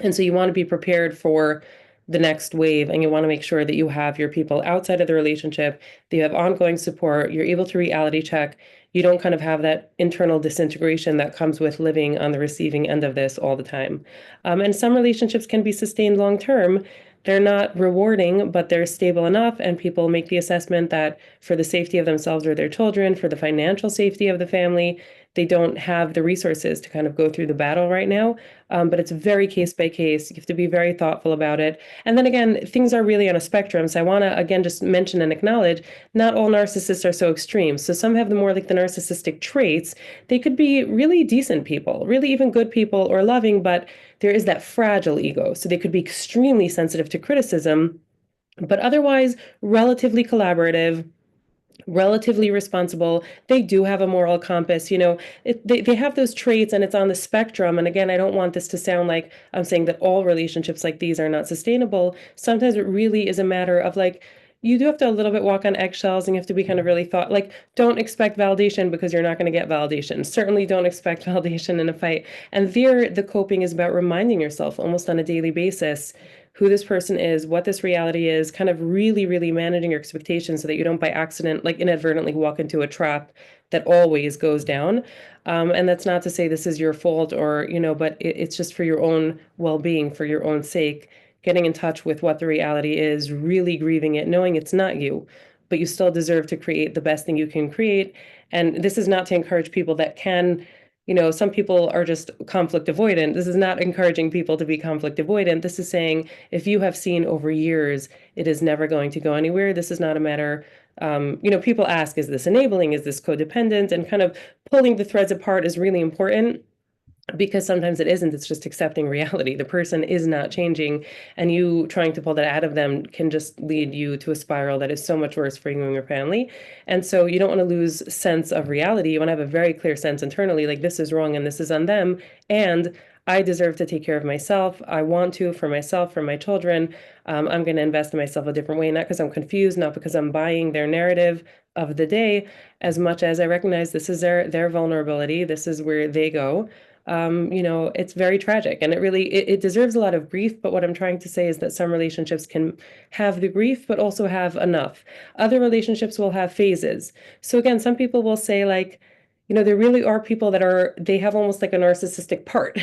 Speaker 2: And so you want to be prepared for the next wave, and you want to make sure that you have your people outside of the relationship, that you have ongoing support, you're able to reality check. You don't kind of have that internal disintegration that comes with living on the receiving end of this all the time. And some relationships can be sustained long term. They're not rewarding, but they're stable enough, and people make the assessment that for the safety of themselves or their children, for the financial safety of the family, they don't have the resources to kind of go through the battle right now. But it's very case by case. You have to be very thoughtful about it. And then again, things are really on a spectrum. So I want to again just mention and acknowledge not all narcissists are so extreme. So some have the more like the narcissistic traits. They could be really decent people, really even good people or loving, but there is that fragile ego. So they could be extremely sensitive to criticism, but otherwise relatively collaborative, relatively responsible. They do have a moral compass. They have those traits and it's on the spectrum. And again, I don't want this to sound like I'm saying that all relationships like these are not sustainable. Sometimes it really is a matter of like, you do have to a little bit walk on eggshells and you have to be kind of really like, don't expect validation because you're not going to get validation. Certainly don't expect validation in a fight. And there, the coping is about reminding yourself almost on a daily basis who this person is, what this reality is, kind of really, really managing your expectations so that you don't by accident, like inadvertently walk into a trap that always goes down. And that's not to say this is your fault but it's just for your own well-being, for your own sake, getting in touch with what the reality is, really grieving it, knowing it's not you, but you still deserve to create the best thing you can create. And this is not to encourage people that can some people are just conflict avoidant. This is not encouraging people to be conflict avoidant. This is saying if you have seen over years, it is never going to go anywhere. This is not a matter, people ask, is this enabling? Is this codependent? And kind of pulling the threads apart is really important because sometimes it isn't. It's just accepting reality. The person is not changing, and you trying to pull that out of them can just lead you to a spiral that is so much worse for you and your family. And so you don't want to lose sense of reality. You want to have a very clear sense internally, like this is wrong and this is on them. And I deserve to take care of myself. I want to for myself, for my children. I'm going to invest in myself a different way, not because I'm confused, not because I'm buying their narrative of the day, as much as I recognize this is their vulnerability. This is where they go. It's very tragic and it deserves a lot of grief. But what I'm trying to say is that some relationships can have the grief, but also have enough. Other relationships will have phases. So again, some people will say like, there really are people they have almost like a narcissistic part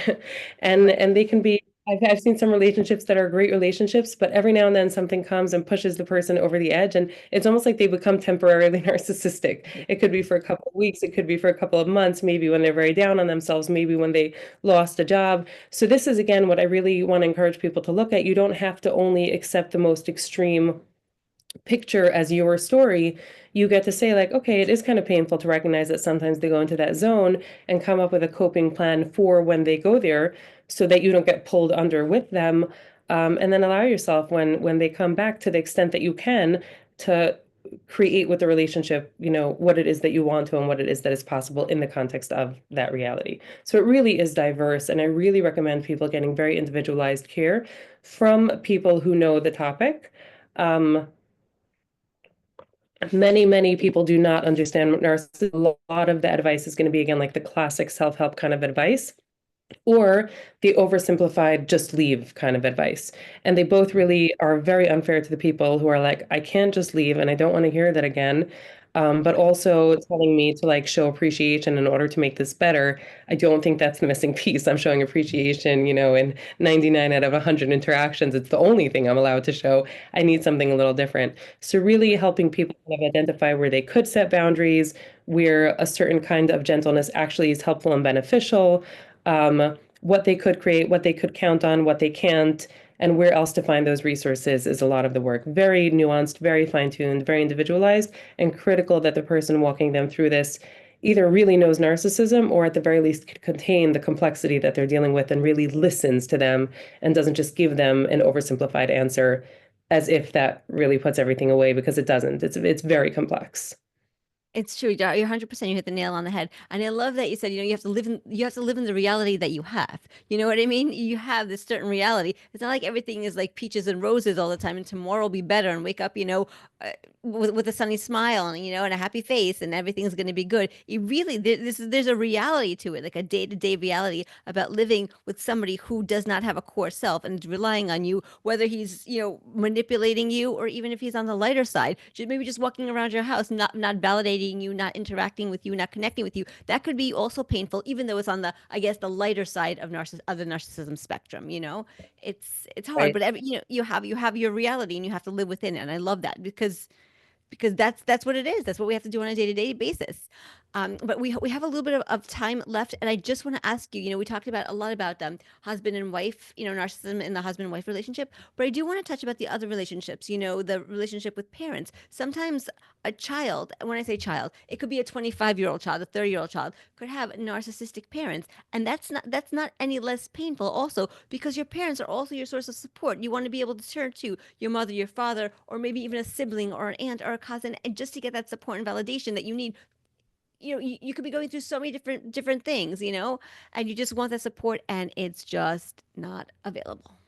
Speaker 2: and they can be, I've seen some relationships that are great relationships, but every now and then something comes and pushes the person over the edge. And it's almost like they become temporarily narcissistic. It could be for a couple of weeks, it could be for a couple of months, maybe when they're very down on themselves, maybe when they lost a job. So this is, again, what I really want to encourage people to look at. You don't have to only accept the most extreme picture as your story. You get to say like, okay, it is kind of painful to recognize that sometimes they go into that zone and come up with a coping plan for when they go there so that you don't get pulled under with them. And then allow yourself when they come back to the extent that you can to create with the relationship, what it is that you want to and what it is that is possible in the context of that reality. So it really is diverse. And I really recommend people getting very individualized care from people who know the topic. Um, many people do not understand narcissism. A lot of the advice is going to be, again, like the classic self-help kind of advice or the oversimplified just leave kind of advice. And they both really are very unfair to the people who are like, I can't just leave and I don't want to hear that again. But also telling me to like show appreciation in order to make this better. I don't think that's the missing piece. I'm showing appreciation, in 99 out of 100 interactions. It's the only thing I'm allowed to show. I need something a little different. So really helping people kind of identify where they could set boundaries, where a certain kind of gentleness actually is helpful and beneficial, what they could create, what they could count on, what they can't, and where else to find those resources is a lot of the work. Very nuanced, very fine-tuned, very individualized, and critical that the person walking them through this either really knows narcissism or at the very least could contain the complexity that they're dealing with and really listens to them and doesn't just give them an oversimplified answer as if that really puts everything away, because it doesn't. It's very complex.
Speaker 1: It's true. You're 100%. You hit the nail on the head. And I love that you said, you have to live in the reality that you have. You know what I mean? You have this certain reality. It's not like everything is like peaches and roses all the time and tomorrow will be better and wake up, with a sunny smile and and a happy face and everything's going to be good. You really there's a reality to it, like a day-to-day reality about living with somebody who does not have a core self and is relying on you, whether he's manipulating you or even if he's on the lighter side, maybe just walking around your house, not validating you, not interacting with you, not connecting with you. That could be also painful, even though it's on the, I guess, the lighter side of the narcissism spectrum. It's hard,
Speaker 2: Right.
Speaker 1: but you have your reality and you have to live within it. And I love that because that's what it is. That's what we have to do on a day-to-day basis. But we have a little bit of time left, and I just want to ask you. We talked about a lot about husband and wife, narcissism in the husband-wife relationship. But I do want to touch about the other relationships. The relationship with parents. Sometimes a child, when I say child, it could be a 25-year-old child, a 30-year-old child, could have narcissistic parents, and that's not any less painful. Also, because your parents are also your source of support. You want to be able to turn to your mother, your father, or maybe even a sibling or an aunt or a cousin, and just to get that support and validation that you need. You could be going through so many different things, and you just want that support, and it's just not available.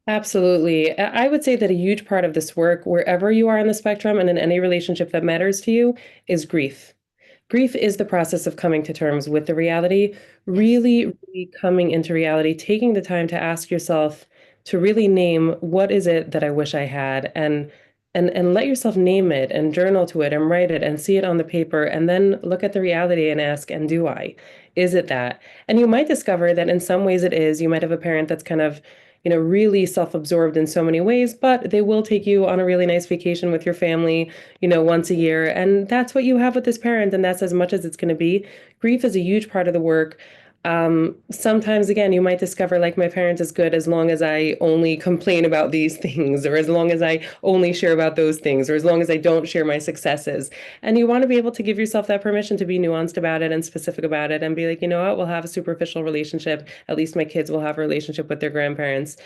Speaker 2: Absolutely. I would say that a huge part of this work, wherever you are on the spectrum and in any relationship that matters to you, is grief. Grief is the process of coming to terms with the reality,
Speaker 1: Yes.
Speaker 2: really, really coming into reality, taking the time to ask yourself to really name what is it that I wish I had, and let yourself name it and journal to it and write it and see it on the paper and then look at the reality and ask, and do I? Is it that? And you might discover that in some ways it is. You might have a parent that's kind of really self-absorbed in so many ways, but they will take you on a really nice vacation with your family, once a year. And that's what you have with this parent, and that's as much as it's going to be. Grief is a huge part of the work. Sometimes, again, you might discover, like, my parent is good as long as I only complain about these things, or as long as I only share about those things, or as long as I don't share my successes. And you want to be able to give yourself that permission to be nuanced about it and specific about it and be like, you know what, we'll have a superficial relationship. At least my kids will have a relationship with their grandparents.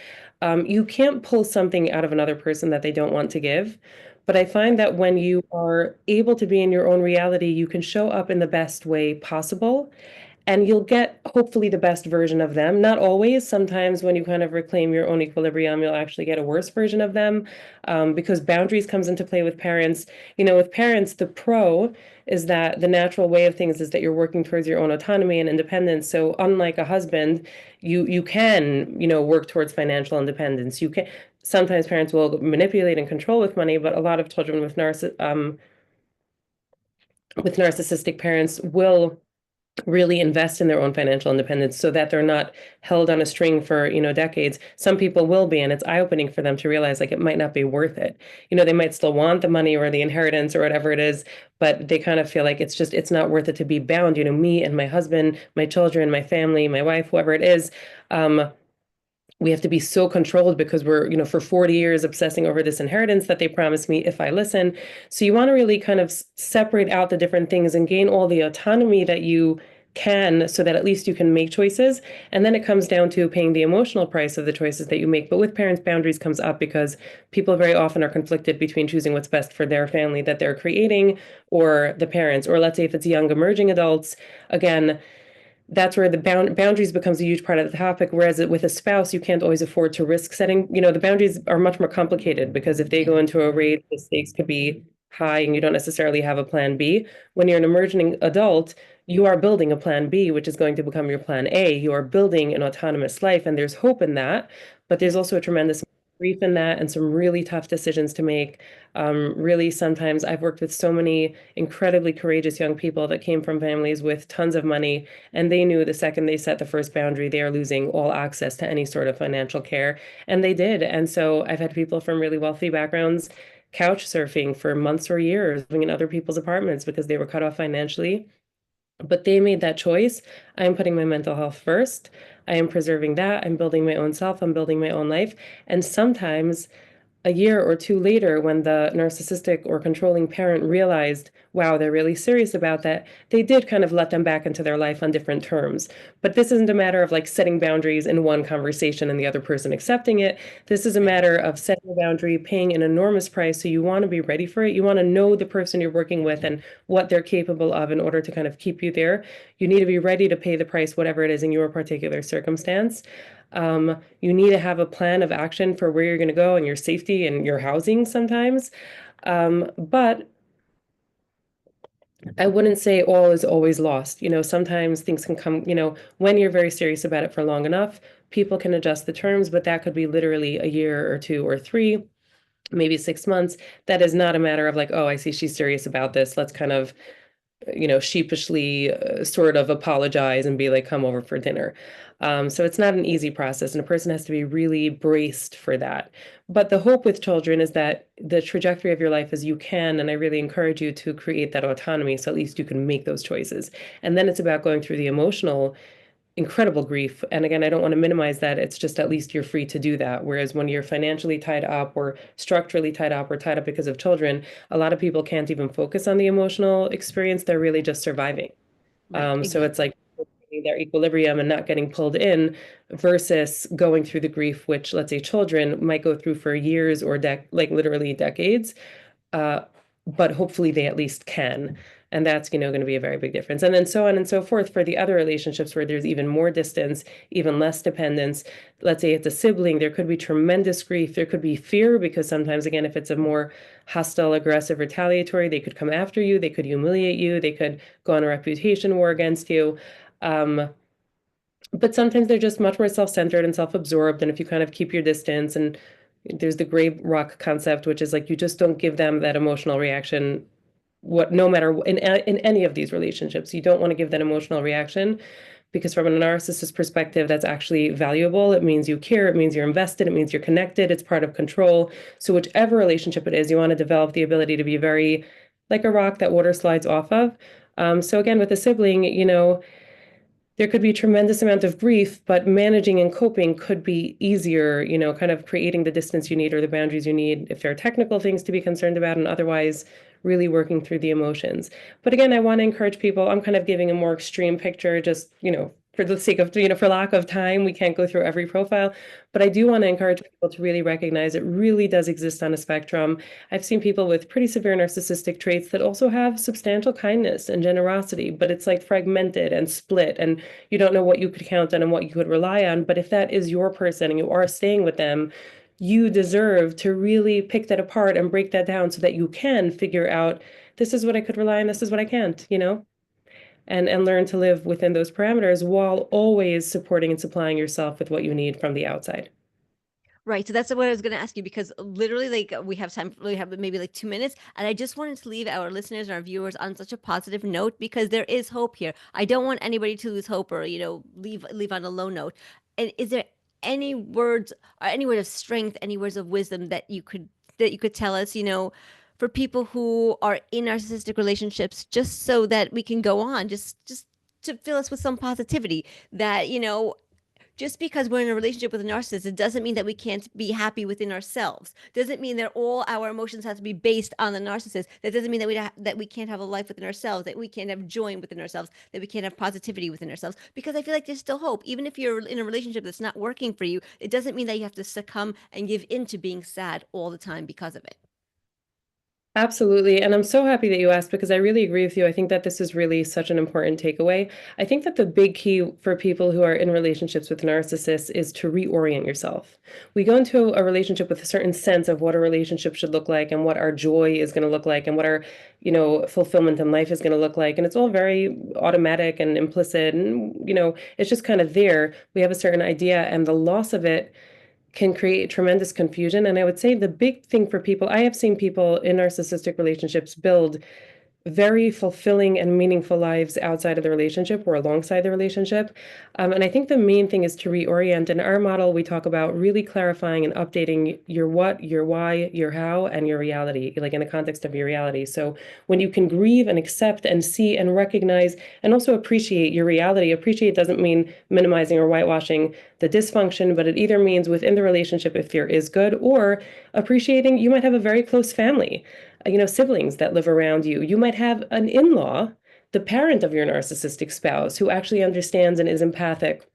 Speaker 2: You can't pull something out of another person that they don't want to give. But I find that when you are able to be in your own reality, you can show up in the best way possible, and you'll get hopefully the best version of them. Not always. Sometimes when you kind of reclaim your own equilibrium, you'll actually get a worse version of them, because boundaries comes into play with parents. With parents, the pro is that the natural way of things is that you're working towards your own autonomy and independence. So unlike a husband, you can, work towards financial independence. You can. Sometimes parents will manipulate and control with money, but a lot of children with narcissistic parents will really invest in their own financial independence so that they're not held on a string for, decades. Some people will be, and it's eye-opening for them to realize, like, it might not be worth it. They might still want the money or the inheritance or whatever it is, but they kind of feel like it's not worth it to be bound. Me and my husband, my children, my family, my wife, whoever it is, we have to be so controlled because we're, for 40 years obsessing over this inheritance that they promised me if I listen. So you want to really kind of separate out the different things and gain all the autonomy that you can, so that at least you can make choices. And then it comes down to paying the emotional price of the choices that you make. But with parents, boundaries comes up because people very often are conflicted between choosing what's best for their family that they're creating, or the parents, or let's say if it's young emerging adults, again, that's where the boundaries becomes a huge part of the topic. Whereas with a spouse, you can't always afford to risk setting. The boundaries are much more complicated because if they go into a raid, the stakes could be high and you don't necessarily have a plan B. When you're an emerging adult, you are building a plan B, which is going to become your plan A. You are building an autonomous life, and there's hope in that. But there's also a tremendous grief in that and some really tough decisions to make. Really, sometimes I've worked with so many incredibly courageous young people that came from families with tons of money, and they knew the second they set the first boundary, they are losing all access to any sort of financial care. And they did. And so I've had people from really wealthy backgrounds couch surfing for months or years, living in other people's apartments because they were cut off financially. But they made that choice. I'm putting my mental health first. I am preserving that. I'm building my own self. I'm building my own life. And sometimes a year or two later, when the narcissistic or controlling parent realized, wow, they're really serious about that, they did kind of let them back into their life on different terms. But this isn't a matter of like setting boundaries in one conversation and the other person accepting it. This is a
Speaker 1: Right.
Speaker 2: matter of setting a boundary, paying an enormous price. So you want to be ready for it. You want to know the person you're working with and what they're capable of in order to kind of keep you there. You need to be ready to pay the price, whatever it is in your particular circumstance. You need to have a plan of action for where you're going to go and your safety and your housing sometimes. But I wouldn't say all is always lost. Sometimes things can come, when you're very serious about it for long enough, people can adjust the terms, but that could be literally a year or two or three, maybe 6 months. That is not a matter of like, oh, I see she's serious about this. Let's kind of sheepishly sort of apologize and be like, come over for dinner. So it's not an easy process, and a person has to be really braced for that. But the hope with children is that the trajectory of your life as you can, and I really encourage you to create that autonomy so at least you can make those choices. And then it's about going through the emotional incredible grief. And again, I don't want to minimize that. It's just at least you're free to do that. Whereas when you're financially tied up or structurally tied up or tied up because of children, a lot of people can't even focus on the emotional experience. They're really just surviving.
Speaker 1: Right,
Speaker 2: So it's
Speaker 1: exactly.
Speaker 2: like their equilibrium and not getting pulled in versus going through the grief, which let's say children might go through for years or like literally decades. Uh, but hopefully they at least can. And that's, going to be a very big difference. And then so on and so forth for the other relationships where there's even more distance, even less dependence. Let's say it's a sibling, there could be tremendous grief. There could be fear because sometimes, again, if it's a more hostile, aggressive, retaliatory, they could come after you, they could humiliate you, they could go on a reputation war against you. Um, but sometimes they're just much more self-centered and self-absorbed. And if you kind of keep your distance, and there's the gray rock concept, which is like you just don't give them that emotional reaction. No matter in any of these relationships, you don't want to give that emotional reaction because from a narcissist perspective, that's actually valuable. It means you care. It means you're invested. It means you're connected. It's part of control. So whichever relationship it is, you want to develop the ability to be very like a rock that water slides off of. So again, with a sibling, there could be a tremendous amount of grief, but managing and coping could be easier, kind of creating the distance you need or the boundaries you need if there are technical things to be concerned about, and otherwise really working through the emotions. But again, I want to encourage people, I'm kind of giving a more extreme picture, just, for the sake of, for lack of time, we can't go through every profile, but I do want to encourage people to really recognize it really does exist on a spectrum. I've seen people with pretty severe narcissistic traits that also have substantial kindness and generosity, but it's like fragmented and split, and you don't know what you could count on and what you could rely on. But if that is your person and you are staying with them, you deserve to really pick that apart and break that down so that you can figure out this is what I could rely on, this is what I can't, and learn to live within those parameters while always supporting and supplying yourself with what you need from the outside.
Speaker 1: Right. So that's what I was going to ask you because literally, like, we have time, we have maybe like 2 minutes. And I just wanted to leave our listeners and our viewers on such a positive note because there is hope here. I don't want anybody to lose hope or, leave on a low note. And is there any words or any word of strength, any words of wisdom that you could tell us, for people who are in narcissistic relationships, just so that we can go on, just to fill us with some positivity that, just because we're in a relationship with a narcissist, it doesn't mean that we can't be happy within ourselves. Doesn't mean that all our emotions have to be based on the narcissist. That doesn't mean that we can't have a life within ourselves, that we can't have joy within ourselves, that we can't have positivity within ourselves. Because I feel like there's still hope. Even if you're in a relationship that's not working for you, it doesn't mean that you have to succumb and give in to being sad all the time because of it.
Speaker 2: Absolutely. And I'm so happy that you asked because I really agree with you. I think that this is really such an important takeaway. I think that the big key for people who are in relationships with narcissists is to reorient yourself. We go into a relationship with a certain sense of what a relationship should look like and what our joy is going to look like and what our, fulfillment in life is going to look like. And it's all very automatic and implicit. And, it's just kind of there. We have a certain idea, and the loss of it can create tremendous confusion. And I would say the big thing for people, I have seen people in narcissistic relationships build very fulfilling and meaningful lives outside of the relationship or alongside the relationship. And I think the main thing is to reorient. In our model, we talk about really clarifying and updating your what, your why, your how, and your reality, like in the context of your reality. So when you can grieve and accept and see and recognize and also appreciate your reality, appreciate doesn't mean minimizing or whitewashing the dysfunction, but it either means within the relationship if there is good, or appreciating you might have a very close family, siblings that live around you. You might have an in-law, the parent of your narcissistic spouse, who actually understands and is empathic.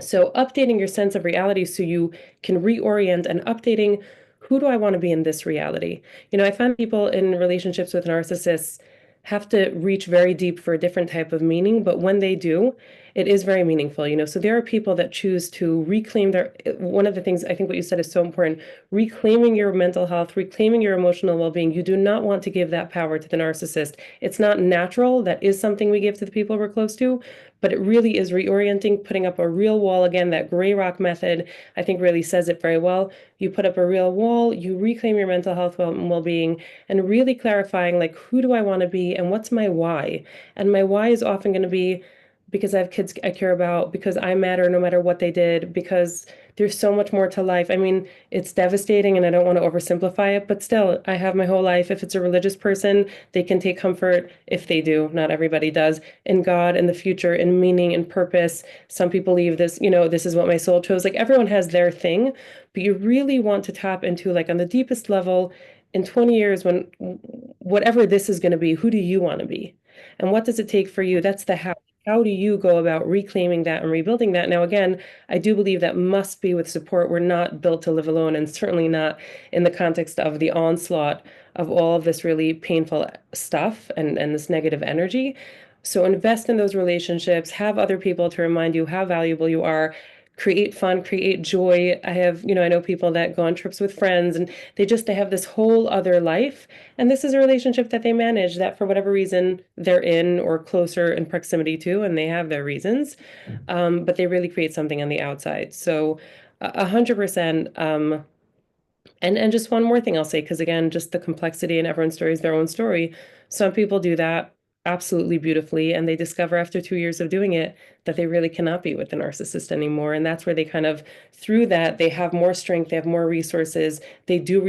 Speaker 2: So updating your sense of reality so you can reorient and updating who do I want to be in this reality? I find people in relationships with narcissists have to reach very deep for a different type of meaning, but when they do, It is very meaningful, so there are people that choose to reclaim one of the things I think what you said is so important, reclaiming your mental health, reclaiming your emotional well-being. You do not want to give that power to the narcissist. It's not natural. That is something we give to the people we're close to, but it really is reorienting, putting up a real wall. Again, that gray rock method, I think really says it very well. You put up a real wall, you reclaim your mental health well-being, and really clarifying, like, who do I want to be and what's my why? And my why is often going to be because I have kids I care about, because I matter no matter what they did, because there's so much more to life. I mean, it's devastating and I don't want to oversimplify it, but still, I have my whole life. If it's a religious person, they can take comfort, if they do, not everybody does, in God, in the future, in meaning and purpose. Some people believe this, this is what my soul chose. Like everyone has their thing, but you really want to tap into, like, on the deepest level, in 20 years, when whatever this is going to be, who do you want to be? And what does it take for you? That's the how. How do you go about reclaiming that and rebuilding that? Now, again, I do believe that must be with support. We're not built to live alone, and certainly not in the context of the onslaught of all of this really painful stuff and this negative energy. So invest in those relationships, have other people to remind you how valuable you are, create fun, create joy. I know people that go on trips with friends and they have this whole other life. And this is a relationship that they manage that for whatever reason they're in or closer in proximity to, and they have their reasons. But they really create something on the outside. So 100%. And just one more thing I'll say, because again, just the complexity, and everyone's story is their own story. Some people do that absolutely beautifully, and they discover after 2 years of doing it that they really cannot be with the narcissist anymore. And that's where they kind of, through that, they have more strength, they have more resources, they do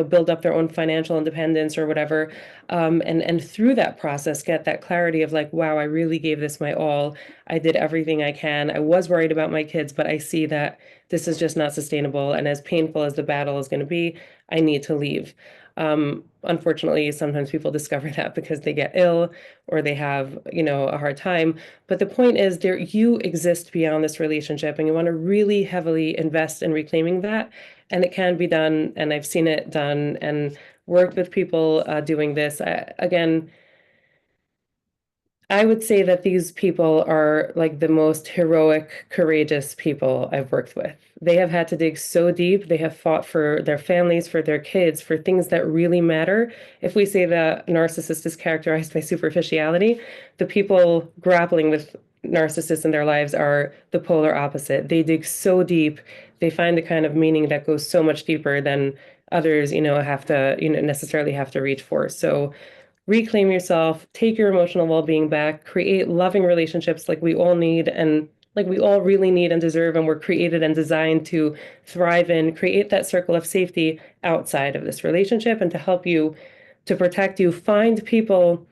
Speaker 2: build up their own financial independence or whatever. And through that process, get that clarity of like, wow, I really gave this my all. I did everything I can. I was worried about my kids, but I see that this is just not sustainable. And as painful as the battle is going to be, I need to leave. Unfortunately, sometimes people discover that because they get ill or they have, a hard time. But the point is, you exist beyond this relationship, and you want to really heavily invest in reclaiming that. And it can be done, and I've seen it done and worked with people doing this. Again, I would say that these people are like the most heroic, courageous people I've worked with. They have had to dig so deep. They have fought for their families, for their kids, for things that really matter. If we say that narcissist is characterized by superficiality, the people grappling with narcissists in their lives are the polar opposite. They dig so deep. They find a kind of meaning that goes so much deeper than others, have to, necessarily have to reach for. So reclaim yourself, take your emotional well-being back, create loving relationships like we all need and like we all really need and deserve, and we're created and designed to thrive in, create that circle of safety outside of this relationship and to help you, to protect you, find people.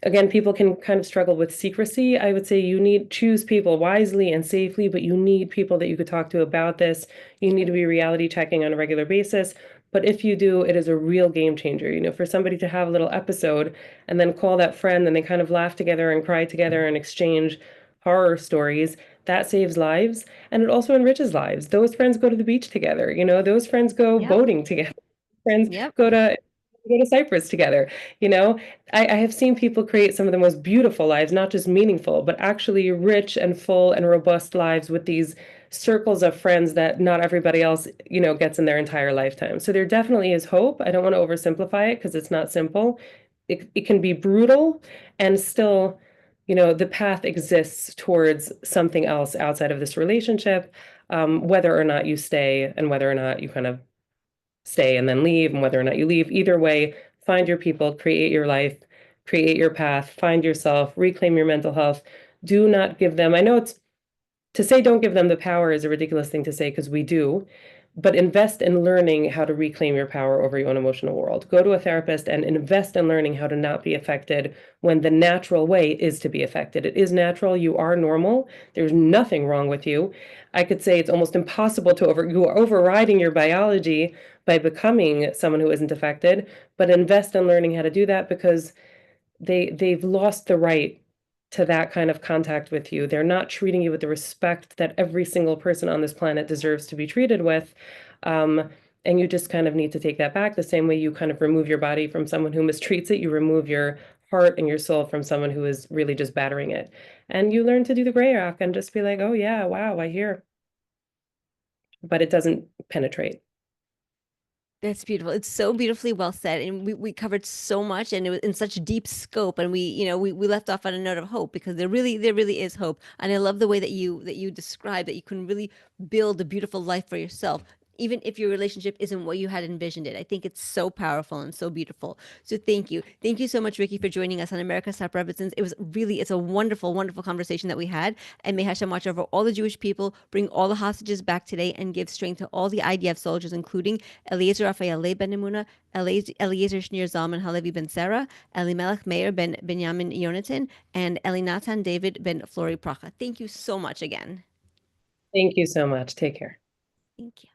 Speaker 2: Again, people can kind of struggle with secrecy. I would say you need choose people wisely and safely, but you need people that you could talk to about this. You need to be reality checking on a regular basis. But if you do, it is a real game changer. For somebody to have a little episode and then call that friend and they kind of laugh together and cry together and exchange horror stories, that saves lives and it also enriches lives. Those friends go to the beach together, those friends go
Speaker 1: Yep.
Speaker 2: boating together. Friends
Speaker 1: Yep.
Speaker 2: go to Cyprus together. You know, I have seen people create some of the most beautiful lives, not just meaningful, but actually rich and full and robust lives with these circles of friends that not everybody else, gets in their entire lifetime. So there definitely is hope. I don't want to oversimplify it because it's not simple. It can be brutal and still, the path exists towards something else outside of this relationship, whether or not you stay and whether or not you kind of stay and then leave, and whether or not you leave. Either way, find your people, create your life, create your path, find yourself, reclaim your mental health. Do not give them, I know it's to say don't give them the power is a ridiculous thing to say because we do, but invest in learning how to reclaim your power over your own emotional world. Go to a therapist and invest in learning how to not be affected when the natural way is to be affected. It is natural. You are normal. There's nothing wrong with you. I could say it's almost impossible to you are overriding your biology by becoming someone who isn't affected, but invest in learning how to do that because they've lost the right to that kind of contact with you. They're not treating you with the respect that every single person on this planet deserves to be treated with. And you just kind of need to take that back the same way you kind of remove your body from someone who mistreats it. You remove your heart and your soul from someone who is really just battering it. And you learn to do the gray rock and just be like, oh yeah, wow, I hear, but it doesn't penetrate.
Speaker 1: That's beautiful. It's so beautifully well said. And we covered so much and it was in such deep scope. And we left off on a note of hope because there really is hope. And I love the way that you describe that you can really build a beautiful life for yourself, even if your relationship isn't what you had envisioned it. I think it's so powerful and so beautiful. So thank you. Thank you so much, Rikki, for joining us on America's Top Represents. It's a wonderful, wonderful conversation that we had. And may Hashem watch over all the Jewish people, bring all the hostages back today, and give strength to all the IDF soldiers, including Eliezer Raphael Leib ben Emuna, Eliezer Shneur Zalman Halevi ben Sarah, Elimelech Meir ben Benjamin Yonatan, and Elinatan David ben Flori Pracha. Thank you so much again.
Speaker 2: Thank you so much. Take care.
Speaker 1: Thank you.